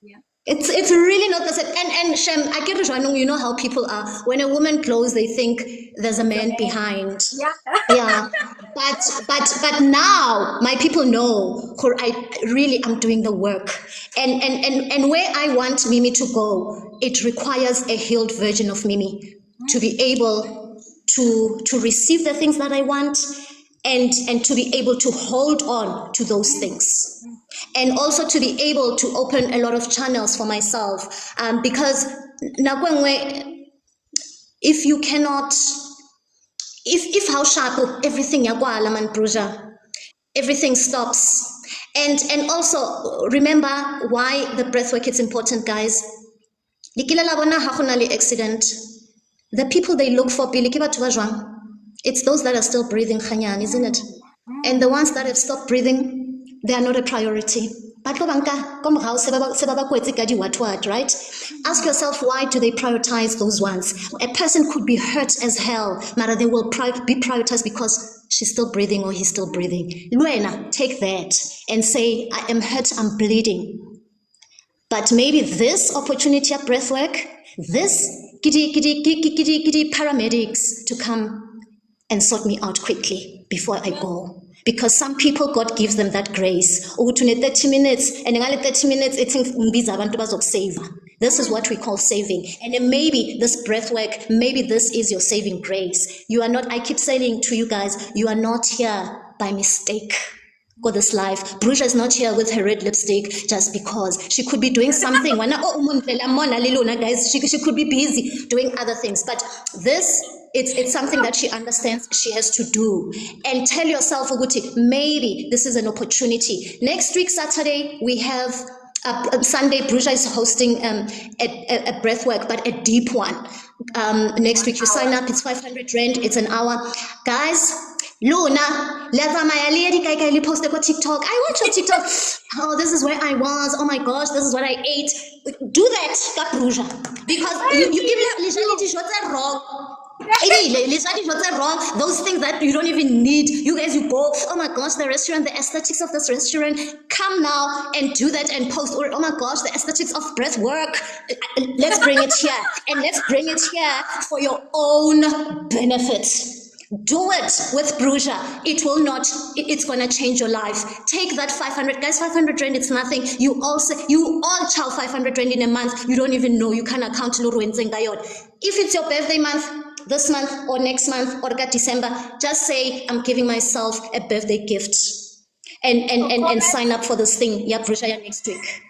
Yeah. It's really not the same. And Shem, I get it. You know how people are. When a woman closes, they think there's a man behind. Yeah. Yeah. But now my people know I'm doing the work. And where I want Mimi to go, it requires a healed version of Mimi to be able to receive the things that I want and to be able to hold on to those things. And also to be able to open a lot of channels for myself. Because if you cannot, if how sharp everything everything stops. And also remember why the breathwork is important, guys. Accident. The people they look for, it's those that are still breathing, isn't it? And the ones that have stopped breathing, they are not a priority. Right? Ask yourself, why do they prioritize those ones? A person could be hurt as hell, but they will be prioritized because she's still breathing or he's still breathing. Luena, take that and say, I am hurt, I'm bleeding. But maybe this opportunity at breathwork, this paramedics to come and sort me out quickly before I go. Because some people, God gives them that grace. 30 minutes, and in 30 minutes, it's save. This is what we call saving. And then maybe this breath work, maybe this is your saving grace. You are not, I keep saying to you guys, you are not here by mistake. got this life. Bruja is not here with her red lipstick just because. She could be doing something. Guys, she could be busy doing other things. But this, it's something that she understands she has to do. And tell yourself, Uguti, maybe this is an opportunity. Next week, Saturday, we have Sunday, Bruja is hosting a breathwork, but a deep one. Next week, you sign up, it's 500 Rand, it's an hour. Guys, Luna, posted on TikTok. I watch on TikTok. Oh, this is where I was. Oh my gosh, this is what I ate. Do that, Bruja. Because you give me wrong. Wrong. Those things that you don't even need. You guys, you go, oh my gosh, the restaurant, the aesthetics of this restaurant. Come now and do that and post. Or, oh my gosh, the aesthetics of breath work. Let's bring it here. And let's bring it here for your own benefit. Do it with Bruja. It will not, it's going to change your life. Take that 500, guys, 500 Rand, it's nothing. You all chow 500 Rand in a month. You don't even know. You can account if it's your birthday month, this month or next month or December, just say, I'm giving myself a birthday gift and sign up for this thing. Yeah, Bruja, next week.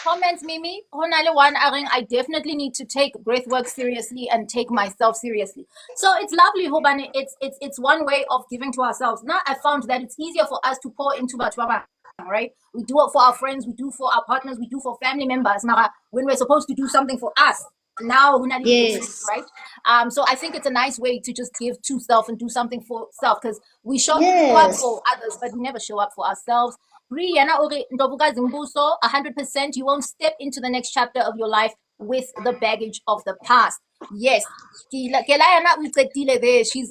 Comments, Mimi. I definitely need to take breathwork seriously and take myself seriously. So it's lovely, Hobane. It's one way of giving to ourselves. Now I found that it's easier for us to pour into Batwaba, right? We do it for our friends, we do for our partners, we do for family members. Mara, when we're supposed to do something for us, now yes, right? So I think it's a nice way to just give to self and do something for self, because we show up for others, but we never show up for ourselves. 100%, you won't step into the next chapter of your life with the baggage of the past. Yes, she's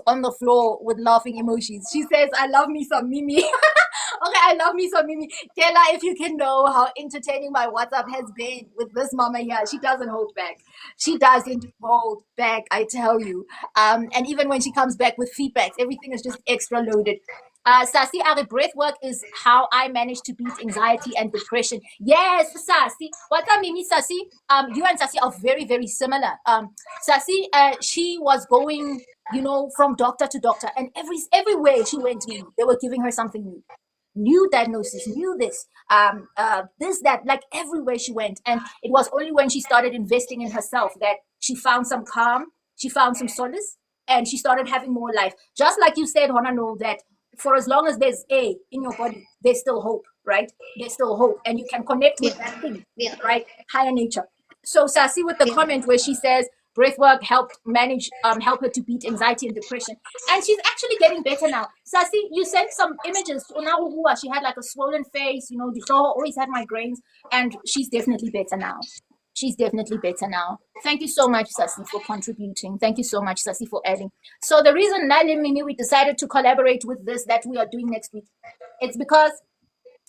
on the floor with laughing emojis. She says, I love me some Mimi. Okay, I love me some Mimi. Tell her if you can know how entertaining my WhatsApp has been with this mama here. She doesn't hold back. She doesn't hold back, I tell you. And even when she comes back with feedbacks, everything is just extra loaded. Sasi, our breathwork is how I managed to beat anxiety and depression. Yes, Sasi. What I mean, Sasi, you and Sasi are very, very similar. Sasi, she was going, from doctor to doctor, and everywhere she went, they were giving her something new diagnosis, new this, that, like everywhere she went. And it was only when she started investing in herself that she found some calm, she found some solace, and she started having more life. Just like you said, Honano, that for as long as there's A in your body, there's still hope, right? There's still hope, and you can connect with that thing, right? Higher nature. So Sasi with the comment where she says breathwork helped help her to beat anxiety and depression, and she's actually getting better now. Sasi, you sent some images. She had like a swollen face, always had migraines, and she's definitely better now. She's definitely better now. Thank you so much, Sasi, for contributing. Thank you so much, Sasi, for adding. So the reason Nali and Mimi, we decided to collaborate with this that we are doing next week, it's because,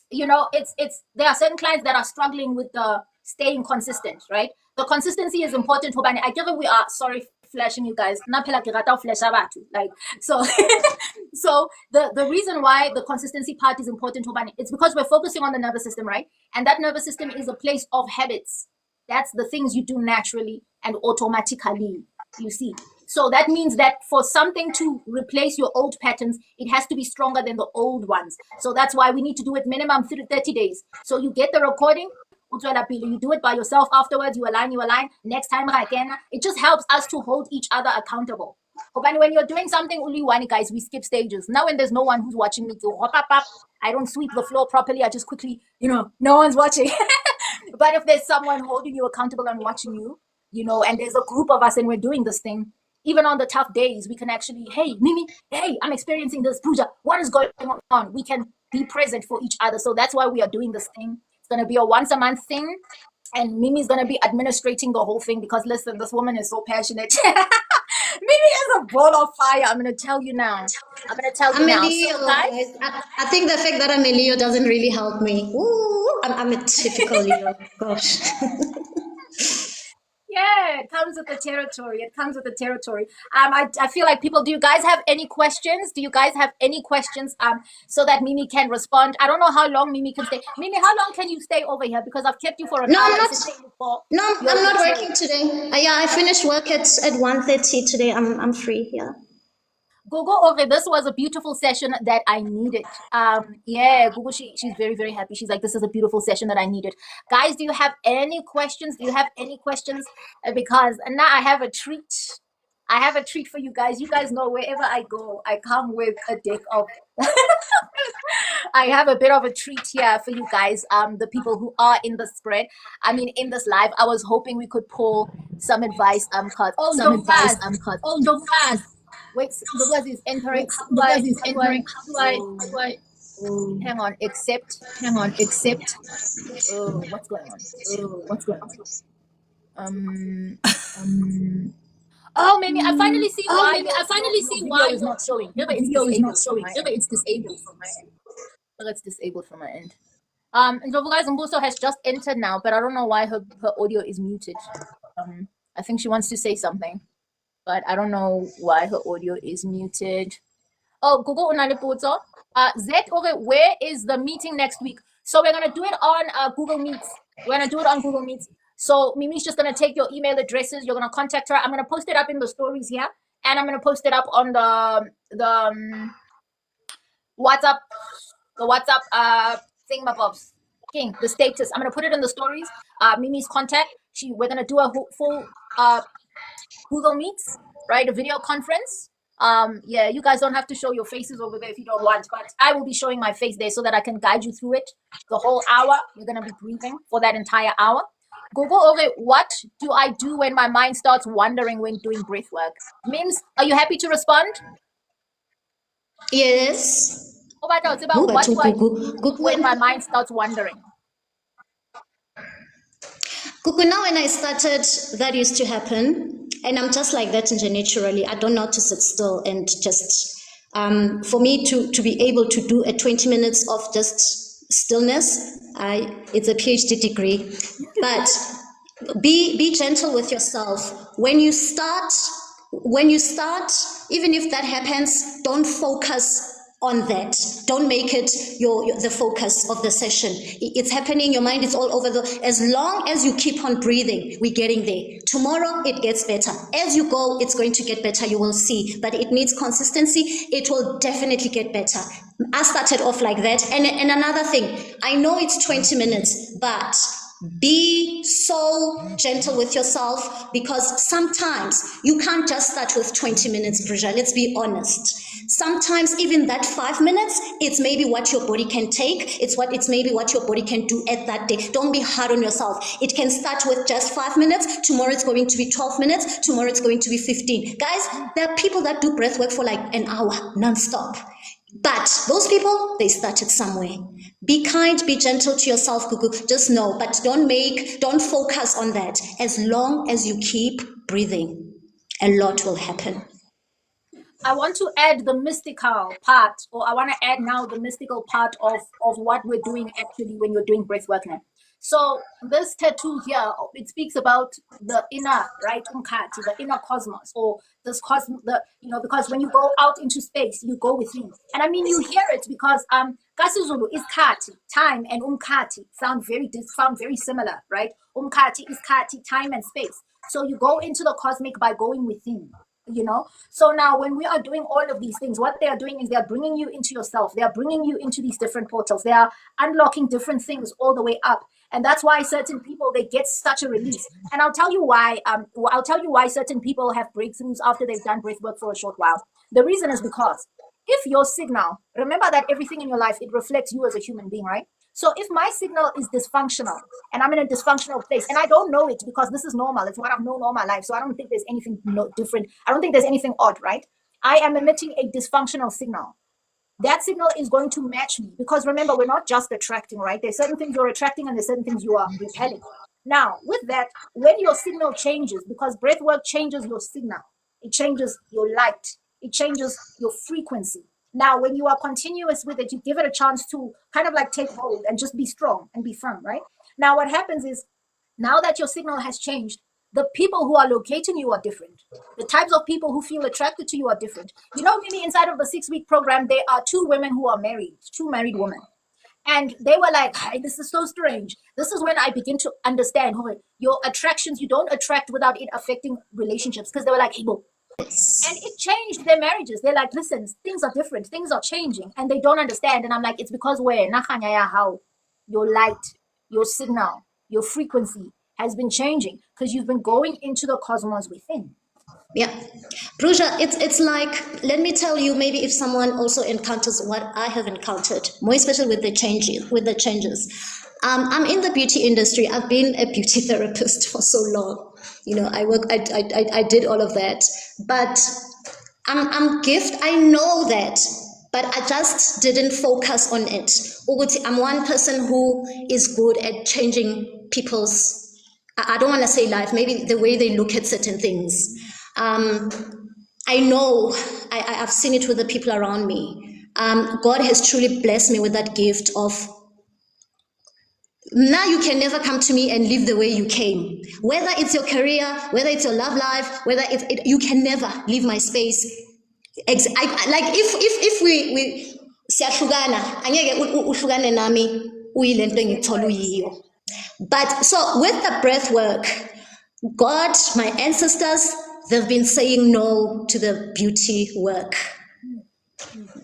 there are certain clients that are struggling with the staying consistent, right? The consistency is important. I give it, we are sorry flashing you guys. So so the reason why the consistency part is important, it's because we're focusing on the nervous system, right? And that nervous system is a place of habits. That's the things you do naturally and automatically, you see. So that means that for something to replace your old patterns, it has to be stronger than the old ones. So that's why we need to do it minimum 30 days. So you get the recording, you do it by yourself afterwards, you align. Next time, it just helps us to hold each other accountable. But when you're doing something only one, guys, we skip stages. Now when there's no one who's watching me, I don't sweep the floor properly. I just quickly, no one's watching. But if there's someone holding you accountable and watching you, and there's a group of us and we're doing this thing, even on the tough days, we can actually, hey, Mimi, hey, I'm experiencing this, Pooja, what is going on? We can be present for each other. So that's why we are doing this thing. It's going to be a once a month thing. And Mimi's going to be administrating the whole thing because, listen, this woman is so passionate. Mimi is a ball of fire. I'm going to tell you now. I'm a Leo, guys. I think the fact that I'm a Leo doesn't really help me. Ooh, I'm a typical Leo. Gosh. Yeah, it comes with the territory. I feel like people, do you guys have any questions? So that Mimi can respond? I don't know how long Mimi can stay. Mimi, how long can you stay over here? Because I've kept you for an hour. I'm not working today. I finished work at 1:30 today. I'm free here. Google, okay, this was a beautiful session that I needed. Yeah, Google, she's very, very happy. She's like, this is a beautiful session that I needed. Guys, do you have any questions? Do you have any questions? Because now I have a treat. I have a treat for you guys. You guys know wherever I go, I come with a deck of. I have a bit of a treat here for you guys. The people who are in the spread. I mean, in this live, I was hoping we could pull some advice. Cards. Oh, some advice. Cards. Oh, don't fast. Wait, Douglas is entering. Douglas is entering. Hang on, accept. Oh, what's going on? Oh, maybe I finally see why. Video is not showing. Video is not showing. It's disabled from my end. It's disabled from my end. And so guys, Mbuso has just entered now, but I don't know why her audio is muted. I think she wants to say something, but I don't know why her audio is muted. Oh, Google Unalipuzo. Zet, okay, where is the meeting next week? So we're gonna do it on Google Meets. We're gonna do it on Google Meets. So Mimi's just gonna take your email addresses. You're gonna contact her. I'm gonna post it up in the stories here, and I'm gonna post it up on the WhatsApp, thingamabobs. King, the status. I'm gonna put it in the stories. Mimi's contact. We're gonna do a full Google Meets, right? A video conference. Yeah, you guys don't have to show your faces over there if you don't want, but I will be showing my face there so that I can guide you through it the whole hour. You're gonna be breathing for that entire hour. Google, okay, what do I do when my mind starts wandering when doing breath work? Mims, are you happy to respond? Yes. Oh, but it's about what do I do when my mind starts wandering? Kuku, now when I started, that used to happen. And I'm just like that naturally. I don't know how to sit still and just, for me to be able to do a 20 minutes of just stillness, it's a PhD degree. But be gentle with yourself. When you start, even if that happens, don't focus on that. Don't make it the focus of the session. It's happening, your mind is all over as long as you keep on breathing, we're getting there. Tomorrow it gets better. As you go, it's going to get better, you will see. But it needs consistency. It will definitely get better. I started off like that. And another thing, I know it's 20 minutes, but be so gentle with yourself, because sometimes you can't just start with 20 minutes, Bridget. Let's be honest. Sometimes even that 5 minutes, it's maybe what your body can take. It's maybe what your body can do at that day. Don't be hard on yourself. It can start with just 5 minutes. Tomorrow it's going to be 12 minutes. Tomorrow it's going to be 15. Guys, there are people that do breath work for like an hour non-stop. But those people, they started somewhere. Be kind, be gentle to yourself, Kuku. Just know, but don't focus on that. As long as you keep breathing, a lot will happen. I want to add the mystical part, or I want to add now the mystical part of what we're doing actually when you're doing breath work now. So this tattoo here, it speaks about the inner, right, Umkati, the inner cosmos, or this cosmos, because when you go out into space, you go within. And I mean, you hear it because Kasizulu is Kati, time, and Umkati sound very similar, right? Umkati is Kati, time and space. So you go into the cosmic by going within. So now when we are doing all of these things, what they are doing is they are bringing you into yourself. They are bringing you into these different portals. They are unlocking different things all the way up. And that's why certain people, they get such a release. And I'll tell you why. I'll tell you why certain people have breakthroughs after they've done breath work for a short while. The reason is because if your signal, remember that everything in your life, it reflects you as a human being, right? So if my signal is dysfunctional and I'm in a dysfunctional place and I don't know it because this is normal, it's what I've known all my life. So I don't think there's anything different. I don't think there's anything odd, right? I am emitting a dysfunctional signal. That signal is going to match me because remember, we're not just attracting, right? There's certain things you're attracting and there's certain things you are repelling. Now, with that, when your signal changes, because breath work changes your signal, it changes your light, it changes your frequency. Now, when you are continuous with it, you give it a chance to kind of like take hold and just be strong and be firm, right? Now, what happens is, now that your signal has changed, the people who are locating you are different. The types of people who feel attracted to you are different. Maybe inside of the 6-week program, there are 2 women who are married, 2 married women. And they were like, hey, this is so strange. This is when I begin to understand your attractions, you don't attract without it affecting relationships. Because they were like, hey, And it changed their marriages. They're like, listen, things are different, things are changing, and they don't understand. And I'm like, it's because how your light, your signal, your frequency has been changing because you've been going into the cosmos within. Yeah, Bruja, it's like, let me tell you, maybe if someone also encounters what I have encountered, more especially with the changes. I'm in the beauty industry. I've been a beauty therapist for so long. I did all of that, but I'm gift. I know that, but I just didn't focus on it. I'm one person who is good at changing people's, I don't want to say life, maybe the way they look at certain things. I know, I've seen it with the people around me. God has truly blessed me with that gift of, now you can never come to me and live the way you came. Whether it's your career, whether it's your love life, whether you can never leave my space. Like if we siyahlukana, angeke uhlukane nami uyile nto engithola uyiyo. But so with the breath work, God, my ancestors, they've been saying no to the beauty work.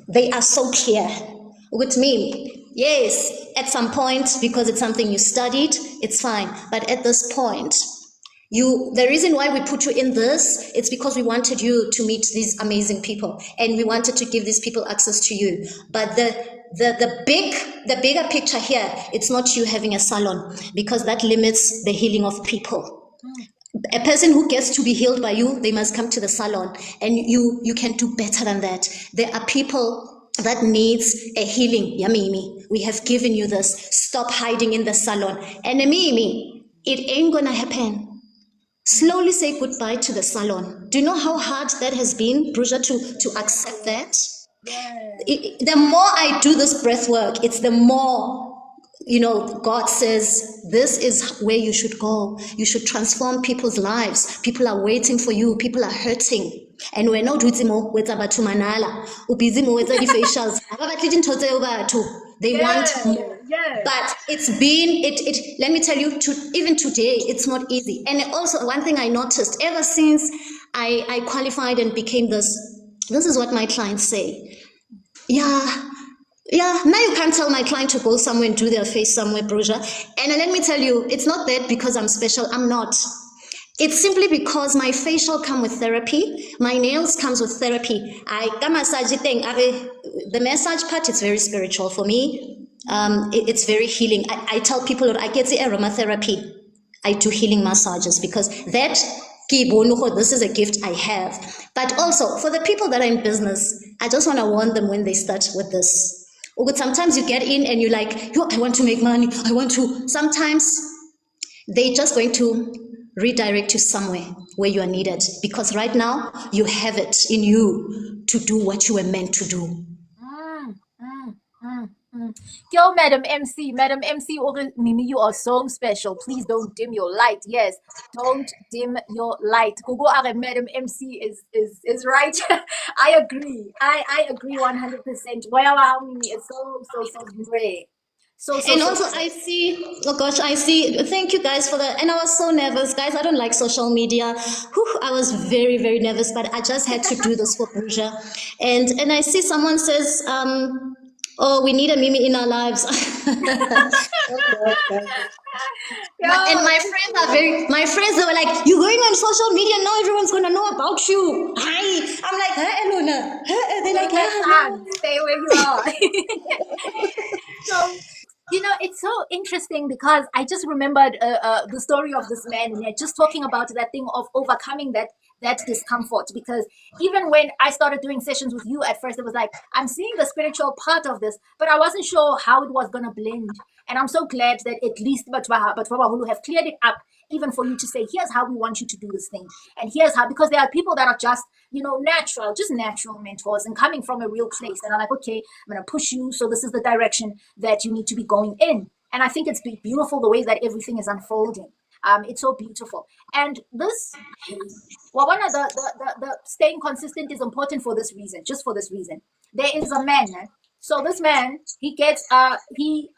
They are so clear with me. Yes, at some point, because it's something you studied, it's fine. But at this point, the reason why we put you in this, it's because we wanted you to meet these amazing people, and we wanted to give these people access to you. But the bigger picture here, it's not you having a salon, because that limits the healing of people. A person who gets to be healed by you, they must come to the salon, and you can do better than that. There are people that needs a healing. Yamimi, we have given you this. Stop hiding in the salon. And Mimi, it ain't gonna happen. Slowly say goodbye to the salon. Do you know how hard that has been, Bruja, to accept that? Yes. The more I do this breath work, it's the more, God says, this is where you should go. You should transform people's lives. People are waiting for you. People are hurting. And we're not doing more with manala. Busy more with the facials. They want more. Yes. But it's been, let me tell you, even today, it's not easy. And also, one thing I noticed, ever since I qualified and became this is what my clients say. Yeah, now you can't tell my client to go somewhere and do their face somewhere, Bruja. And let me tell you, it's not that because I'm special. I'm not. It's simply because my facial come with therapy. My nails comes with therapy. The massage part is very spiritual for me. It's very healing. I tell people that I get the aromatherapy. I do healing massages because that, this is a gift I have. But also for the people that are in business, I just want to warn them when they start with this. Sometimes you get in and you're like, I want to make money. Sometimes they're just going to redirect you somewhere where you are needed, because right now you have it in you to do what you were meant to do. Yo, Madam MC, Mimi, you are so special. Please don't dim your light. Yes, don't dim your light. Gogo are Madam MC is right. I agree. I agree 100%. Wow, Mimi, it's so great. And also I see, thank you guys for that. And I was so nervous, guys. I don't like social media. I was very, very nervous, but I just had to do this for Bruja. And I see someone says, we need a Mimi in our lives. And my friends, they were like, you're going on social media, now everyone's going to know about you. Hi. I'm like, hi, Elona. They're like, stay where you are. So, it's so interesting because I just remembered the story of this man, and just talking about that thing of overcoming that discomfort. Because even when I started doing sessions with you at first, it was like, I'm seeing the spiritual part of this, but I wasn't sure how it was going to blend. And I'm so glad that at least Batwaba Hulu have cleared it up, even for you to say, here's how we want you to do this thing. And here's how, because there are people that are just, natural mentors and coming from a real place. And I'm like, okay, I'm going to push you. So this is the direction that you need to be going in. And I think it's beautiful the way that everything is unfolding. It's so beautiful. And this, one of the staying consistent is important for this reason, just for this reason. There is a man So this man, he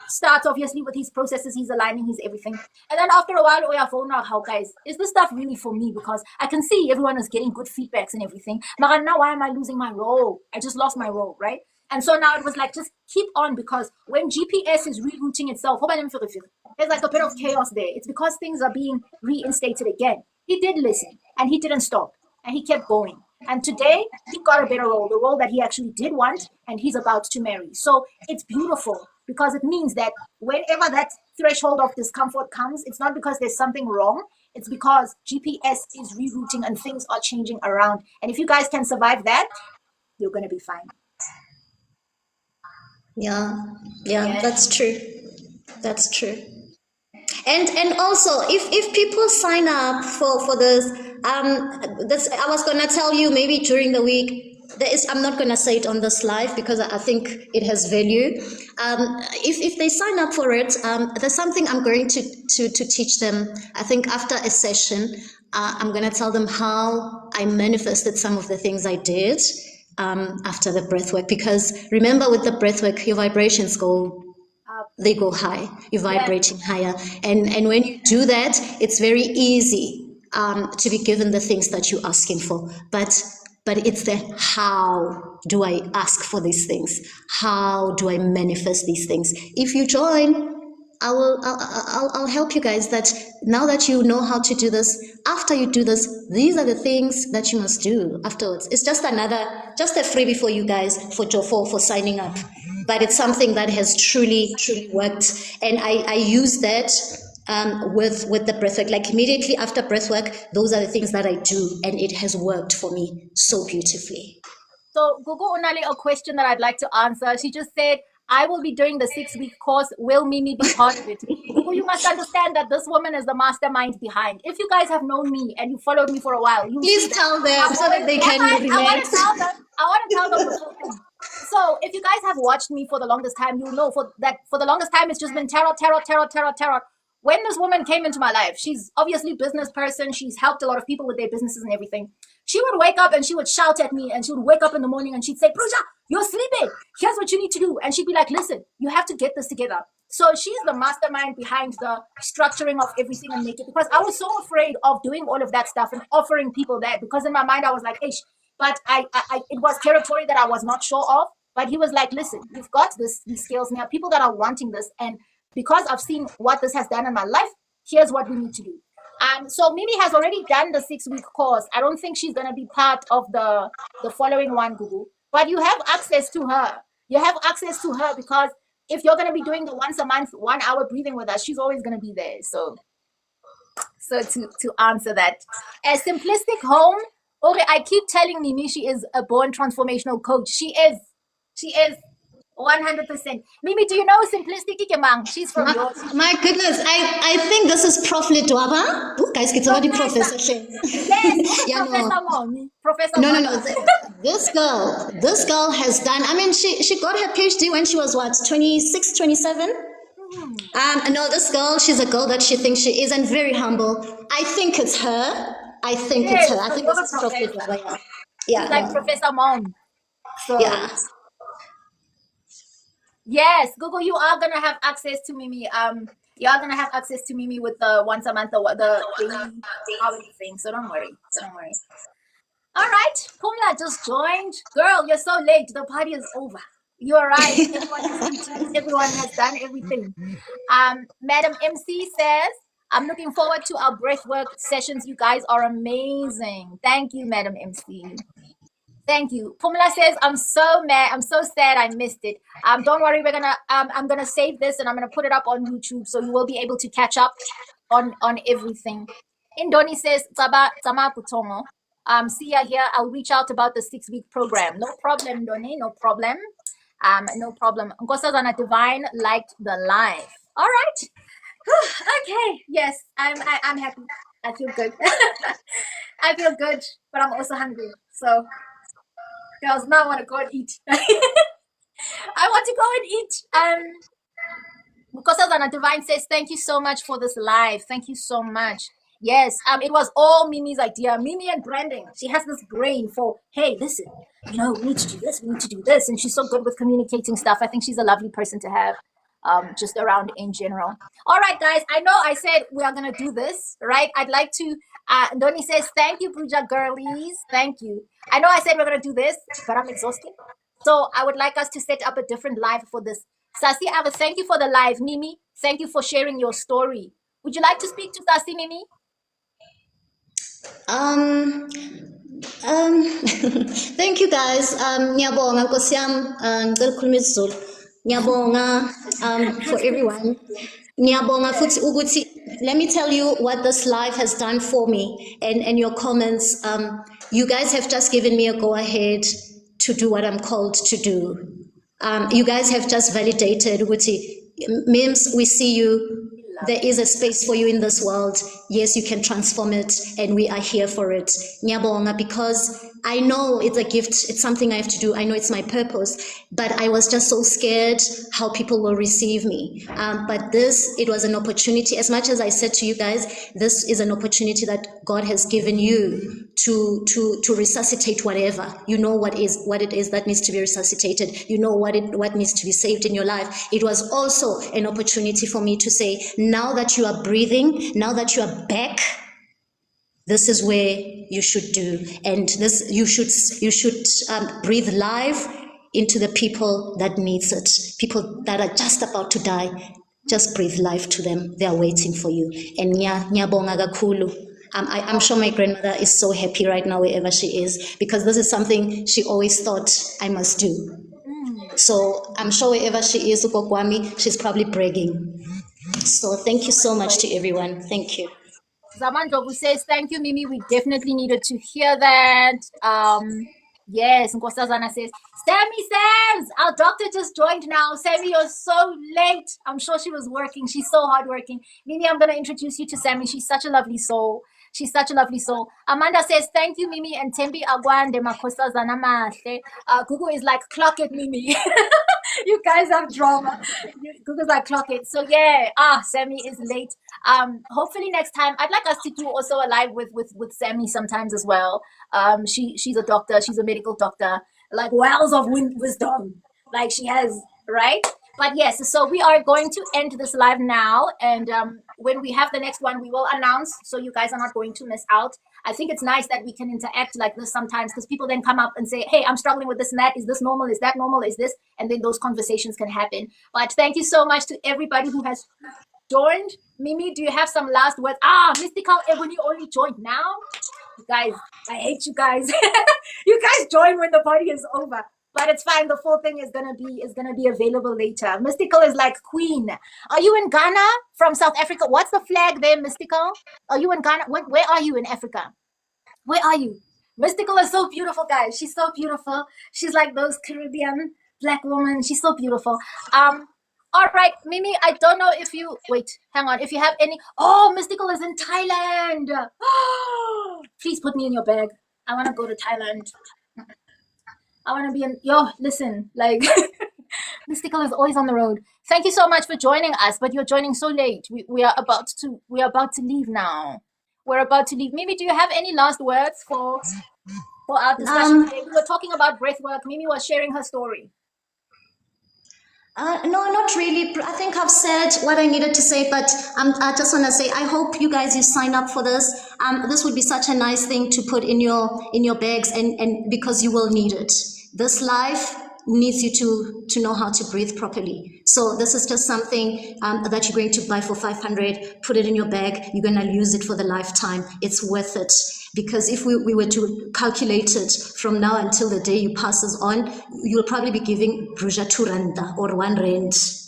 starts obviously with his processes, he's aligning his everything. And then after a while, oh yeah, phone now, how guys, is this stuff really for me? Because I can see everyone is getting good feedbacks and everything. But now why am I losing my role? I just lost my role, right? And so now it was like, just keep on, because when GPS is rerouting itself, there's like a bit of chaos there. It's because things are being reinstated again. He did listen and he didn't stop and he kept going. And today he got a better role, the role that he actually did want, and he's about to marry. So it's beautiful because it means that whenever that threshold of discomfort comes, it's not because there's something wrong. It's because GPS is rerouting and things are changing around. And if you guys can survive that, you're going to be fine. Yeah, that's true. That's true. And also, if people sign up for this, I was gonna tell you maybe during the week. I'm not gonna say it on this live because I think it has value. If they sign up for it, there's something I'm going to teach them. I think after a session, I'm gonna tell them how I manifested some of the things I did after the breathwork. Because remember, with the breathwork, your vibrations go high, you're vibrating higher, and when you do that, it's very easy to be given the things that you're asking for, but it's the how do I ask for these things, how do I manifest these things. If you join, I'll help you guys that now that you know how to do this, after you do this, these are the things that you must do afterwards. It's just a freebie for you guys for signing up, but it's something that has truly worked. And I use that with the breathwork. Like immediately after breathwork, those are the things that I do, and it has worked for me so beautifully. So Gugu Unali, a question that I'd like to answer. She just said, I will be doing the 6-week course. Will Mimi be part of it? You must understand that this woman is the mastermind behind. If you guys have known me and you followed me for a while, please tell them so that they can relate. I want to tell them the whole thing. So if you guys have watched me for the longest time, you'll know for the longest time, it's just been tarot. When this woman came into my life, she's obviously a business person. She's helped a lot of people with their businesses and everything. She would wake up and she would shout at me, and she would wake up in the morning and she'd say, Pruja, you're sleeping. Here's what you need to do. And she'd be like, listen, you have to get this together. So she's the mastermind behind the structuring of everything and make it, because I was so afraid of doing all of that stuff and offering people that, because in my mind I was like, ish, but it was territory that I was not sure of. But he was like, listen, you've got these skills now, people that are wanting this. And because I've seen what this has done in my life, here's what we need to do. So Mimi has already done the 6-week course. I don't think she's going to be part of the following one, Gugu. But you have access to her. You have access to her because if you're going to be doing the once a month, 1 hour breathing with us, she's always going to be there. So to answer that. A simplistic home, okay, I keep telling Mimi she is a born transformational coach. She is 100%. Mimi, do you know Simplistic Ikemang? She's from yours. My goodness, I think this is Prof Ledwaba. Ooh, guys, it's already Professor. Yes, yeah, Professor Moni. Professor No. This girl has done, I mean, she got her PhD when she was what, 26, 27? No, this girl, she's a girl that she thinks she is, and very humble. I think it's her. I think this is Prof Ledwaba. Yeah. She's like Professor Mom. So. Yeah. Yes, Google, you are gonna have access to Mimi. You are gonna have access to Mimi with the once a month, the daily thing. So don't worry. All right, Pumla just joined. Girl, you're so late. The party is over. You're right. Everyone has done everything. Madam MC says, I'm looking forward to our breathwork sessions. You guys are amazing. Thank you, Madam MC. Thank you. Pumla says, I'm so mad. I'm so sad I missed it. Don't worry, I'm gonna save this and I'm gonna put it up on YouTube, so you will be able to catch up on everything. Indoni says, Tsama Putongo. See ya here. I'll reach out about the 6-week program. No problem, Indoni, no problem. No problem. Nkosazana Divine liked the live. All right. Okay. Yes, I'm happy. I feel good. I feel good, but I'm also hungry. So girls, now I want to go and eat. I want to go and eat. Because Azana Divine says, thank you so much for this live. Thank you so much. Yes, it was all Mimi's idea. Mimi and branding. She has this brain for, hey, listen, you know, we need to do this, we need to do this. And she's so good with communicating stuff. I think she's a lovely person to have just around in general. All right, guys, I know I said we are going to do this, right? I'd like to, Doni says, thank you, Bruja girlies. Thank you. I know I said we're going to do this, but I'm exhausted. So I would like us to set up a different live for this. Sasi Ava, thank you for the live. Mimi, thank you for sharing your story. Would you like to speak to Sasi, Mimi? Thank you guys. Ngiyabonga Nkosi yami, ngicela ukukhuluma isiZulu. Ngiyabonga for everyone. Ngiyabonga futhi ukuthi, let me tell you what this live has done for me and your comments. You guys have just given me a go ahead to do what I'm called to do. You guys have just validated ukuthi, Mims, we see you. There is a space for you in this world. Yes, you can transform it, and we are here for it. Ngiyabonga, because I know it's a gift, it's something I have to do. I know it's my purpose, but I was just so scared how people will receive me. But it was an opportunity. As much as I said to you guys, this is an opportunity that God has given you to resuscitate whatever. You know what it is that needs to be resuscitated. You know what needs to be saved in your life. It was also an opportunity for me to say, now that you are breathing, now that you are back, this is where you should do, and this you should breathe life into the people that needs it, people that are just about to die. Just breathe life to them. They are waiting for you. And ngiyabonga kakhulu. I'm sure my grandmother is so happy right now wherever she is, because this is something she always thought I must do. So I'm sure wherever she is, ugokwami, she's probably bragging. So thank you so much to everyone. Thank you. Zamandlovu says, thank you, Mimi. We definitely needed to hear that. Yes, Nkosazana says, Sammy, our doctor just joined now. Sammy, you're so late. I'm sure she was working. She's so hardworking. Mimi, I'm going to introduce you to Sammy. She's such a lovely soul. She's such a lovely soul. Amanda says, thank you, Mimi, and Tembi Agwande Makosazana Mahle. Google is like, clock it, Mimi. You guys have drama. Google's like, clock it. So yeah, Sammy is late. Hopefully next time, I'd like us to do also a live with Sammy sometimes as well. She's a doctor. She's a medical doctor. Like wells of wisdom. Like she has, right? But yes, so we are going to end this live now. And when we have the next one, we will announce, so you guys are not going to miss out. I think it's nice that we can interact like this sometimes, because people then come up and say, hey, I'm struggling with this and that. Is this normal? Is that normal? Is this? And then those conversations can happen. But thank you so much to everybody who has joined. Mimi, do you have some last words? Mystical Ebony only joined now. You guys, I hate you guys. You guys join when the party is over. But it's fine. The full thing is gonna be available later. Mystical is like queen. Are you in Ghana from South Africa? What's the flag there, Mystical? Are you in Ghana? Where are you in Africa? Where are you? Mystical is so beautiful, guys. She's so beautiful. She's like those Caribbean black women. She's so beautiful. All right, Mimi, I don't know if you hang on. If you have any, Mystical is in Thailand. Please put me in your bag. I want to go to Thailand. I want to be in, listen, like, Mystical is always on the road. Thank you so much for joining us, but you're joining so late. We are about to leave now. We're about to leave. Mimi, do you have any last words for our discussion today? We were talking about breath work. Mimi was sharing her story. No, not really. I think I've said what I needed to say, but I just want to say, I hope you guys sign up for this. This would be such a nice thing to put in your bags, and because you will need it. This life needs you to know how to breathe properly. So this is just something that you're going to buy for 500, put it in your bag, you're going to use it for the lifetime. It's worth it. Because if we were to calculate it from now until the day you passes on, you'll probably be giving Bruja 2 randa or 1 rand.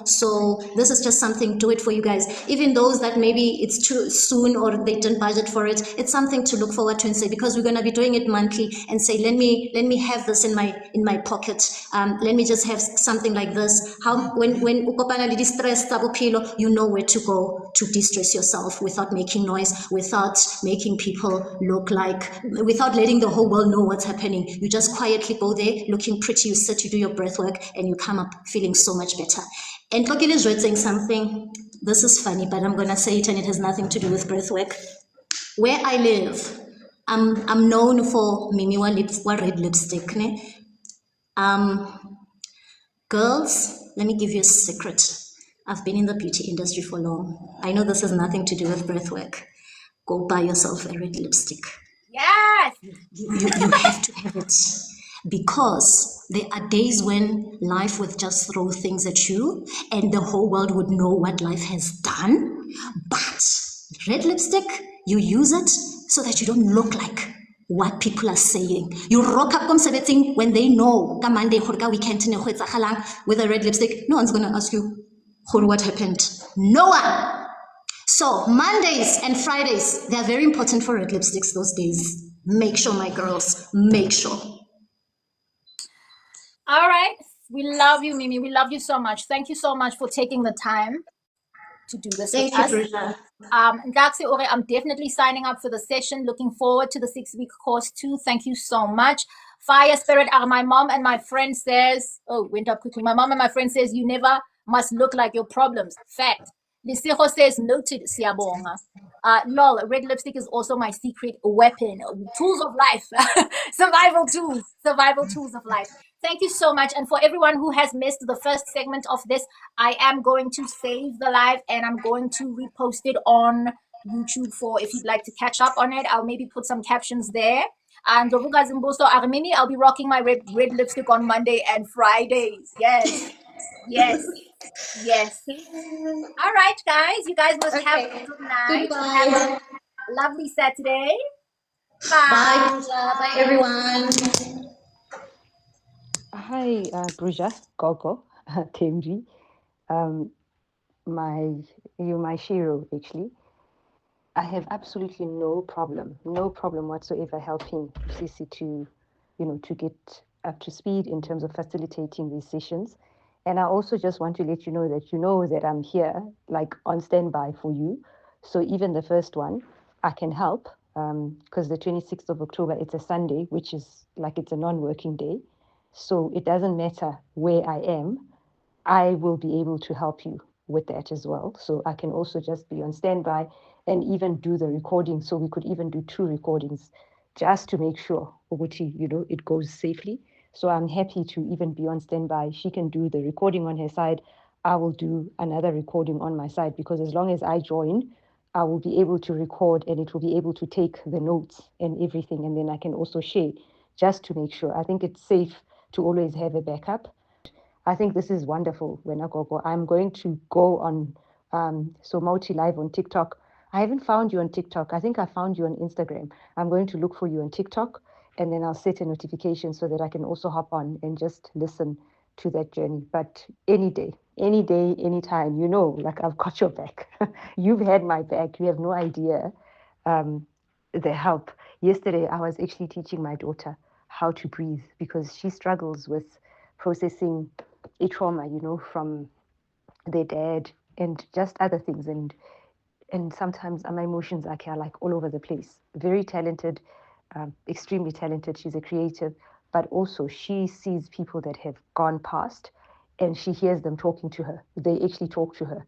So this is just something, do it for you guys. Even those that maybe it's too soon or they didn't budget for it, it's something to look forward to and say, because we're going to be doing it monthly, and say, let me have this in my pocket. Let me just have something like this. When ukopana li stress tabupilo, you know where to go to de-stress yourself without making noise, without making people look like, without letting the whole world know what's happening. You just quietly go there, looking pretty, you sit, you do your breath work, and you come up feeling so much better. And Tokil is saying something, this is funny, but I'm going to say it, and it has nothing to do with breath work. Where I live, I'm known for Mimi wa red lipstick. Ne? Girls, let me give you a secret. I've been in the beauty industry for long. I know this has nothing to do with breathwork. Go buy yourself a red lipstick. Yes. You have to have it, because there are days when life would just throw things at you and the whole world would know what life has done. But red lipstick, you use it so that you don't look like what people are saying. You rock up something when they know ka Monday gore ka weekend ne go etsagalang with a red lipstick. No one's gonna ask you what happened. No one. So Mondays and Fridays, they're very important for red lipsticks those days. Make sure, my girls, make sure. All right. We love you, Mimi. We love you so much. Thank you so much for taking the time to do this Thank with you, us. Brisha. Ngaksi Ore, I'm definitely signing up for the session. Looking forward to the 6-week course too. Thank you so much. Fire Spirit, my mom and my friend says, oh, went up quickly. My mom and my friend says, you never must look like your problems. Fact. Lisiho says, noted, Siabonga. Lol, red lipstick is also my secret weapon. Tools of life. Survival tools of life. Thank you so much. And for everyone who has missed the first segment of this, I am going to save the live and I'm going to repost it on YouTube for if you'd like to catch up on it. I'll maybe put some captions there. And Mimi, I'll be rocking my red lipstick on Monday and Fridays. Yes. Yes. Yes. All right, guys. You guys must have a good night. Goodbye. Have a lovely Saturday. Bye, Brisha. Bye, everyone. Hi, Bruja, Gogo, Temji. You're my shiro, actually. I have absolutely no problem whatsoever helping Sisi to, to get up to speed in terms of facilitating these sessions. And I also just want to let you know that I'm here, like on standby for you. So even the first one, I can help, because the 26th of October, it's a Sunday, which is like it's a non-working day. So it doesn't matter where I am, I will be able to help you with that as well. So I can also just be on standby and even do the recording. So we could even do 2 recordings just to make sure, Oguchi, it goes safely. So I'm happy to even be on standby. She can do the recording on her side. I will do another recording on my side, because as long as I join, I will be able to record and it will be able to take the notes and everything. And then I can also share just to make sure. I think it's safe to always have a backup. I think this is wonderful, Wenagogo. I'm going to go on Somoti Live on TikTok. I haven't found you on TikTok. I think I found you on Instagram. I'm going to look for you on TikTok, and then I'll set a notification so that I can also hop on and just listen to that journey. But any day, anytime, like I've got your back. You've had my back. You have no idea the help. Yesterday, I was actually teaching my daughter how to breathe, because she struggles with processing a trauma, from their dad and just other things. And sometimes my emotions are like all over the place. Very talented, extremely talented. She's a creative, but also she sees people that have gone past and she hears them talking to her. They actually talk to her.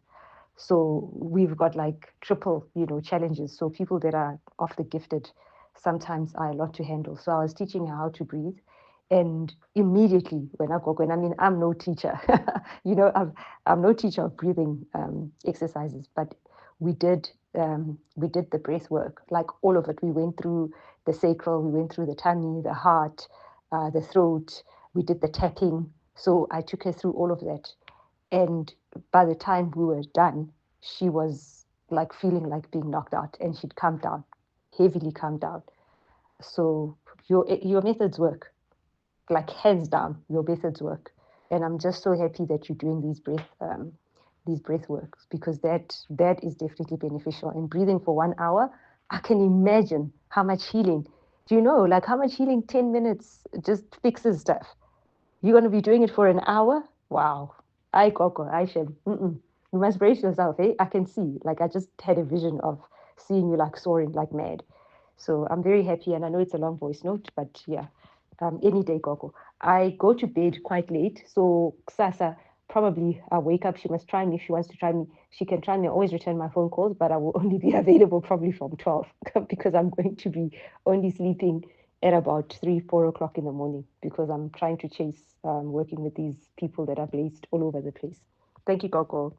So we've got like triple, challenges. So people that are of the gifted sometimes are a lot to handle. So I was teaching her how to breathe. And immediately I'm no teacher, I'm no teacher of breathing exercises, but we did the breath work, like all of it. We went through the sacral, we went through the tummy, the heart, the throat. We did the tapping. So I took her through all of that. And by the time we were done, she was like feeling like being knocked out, and she'd come down, heavily come down. So your methods work. Like hands down, your methods work, and I'm just so happy that you're doing these breath works, because that is definitely beneficial. And breathing for 1 hour, I can imagine how much healing. Do you know, like how much healing 10 minutes just fixes stuff? You're going to be doing it for an hour? Wow. I Shem. You must brace yourself, eh? I can see. Like I just had a vision of seeing you like soaring like mad. So I'm very happy, and I know it's a long voice note, but yeah. Any day, Gogo. I go to bed quite late, so kusasa probably I'll wake up. She must try me. If she wants to try me, she can try me. I always return my phone calls, but I will only be available probably from 12 because I'm going to be only sleeping at about 3, 4 o'clock in the morning because I'm trying to chase working with these people that are placed all over the place. Thank you, Gogo.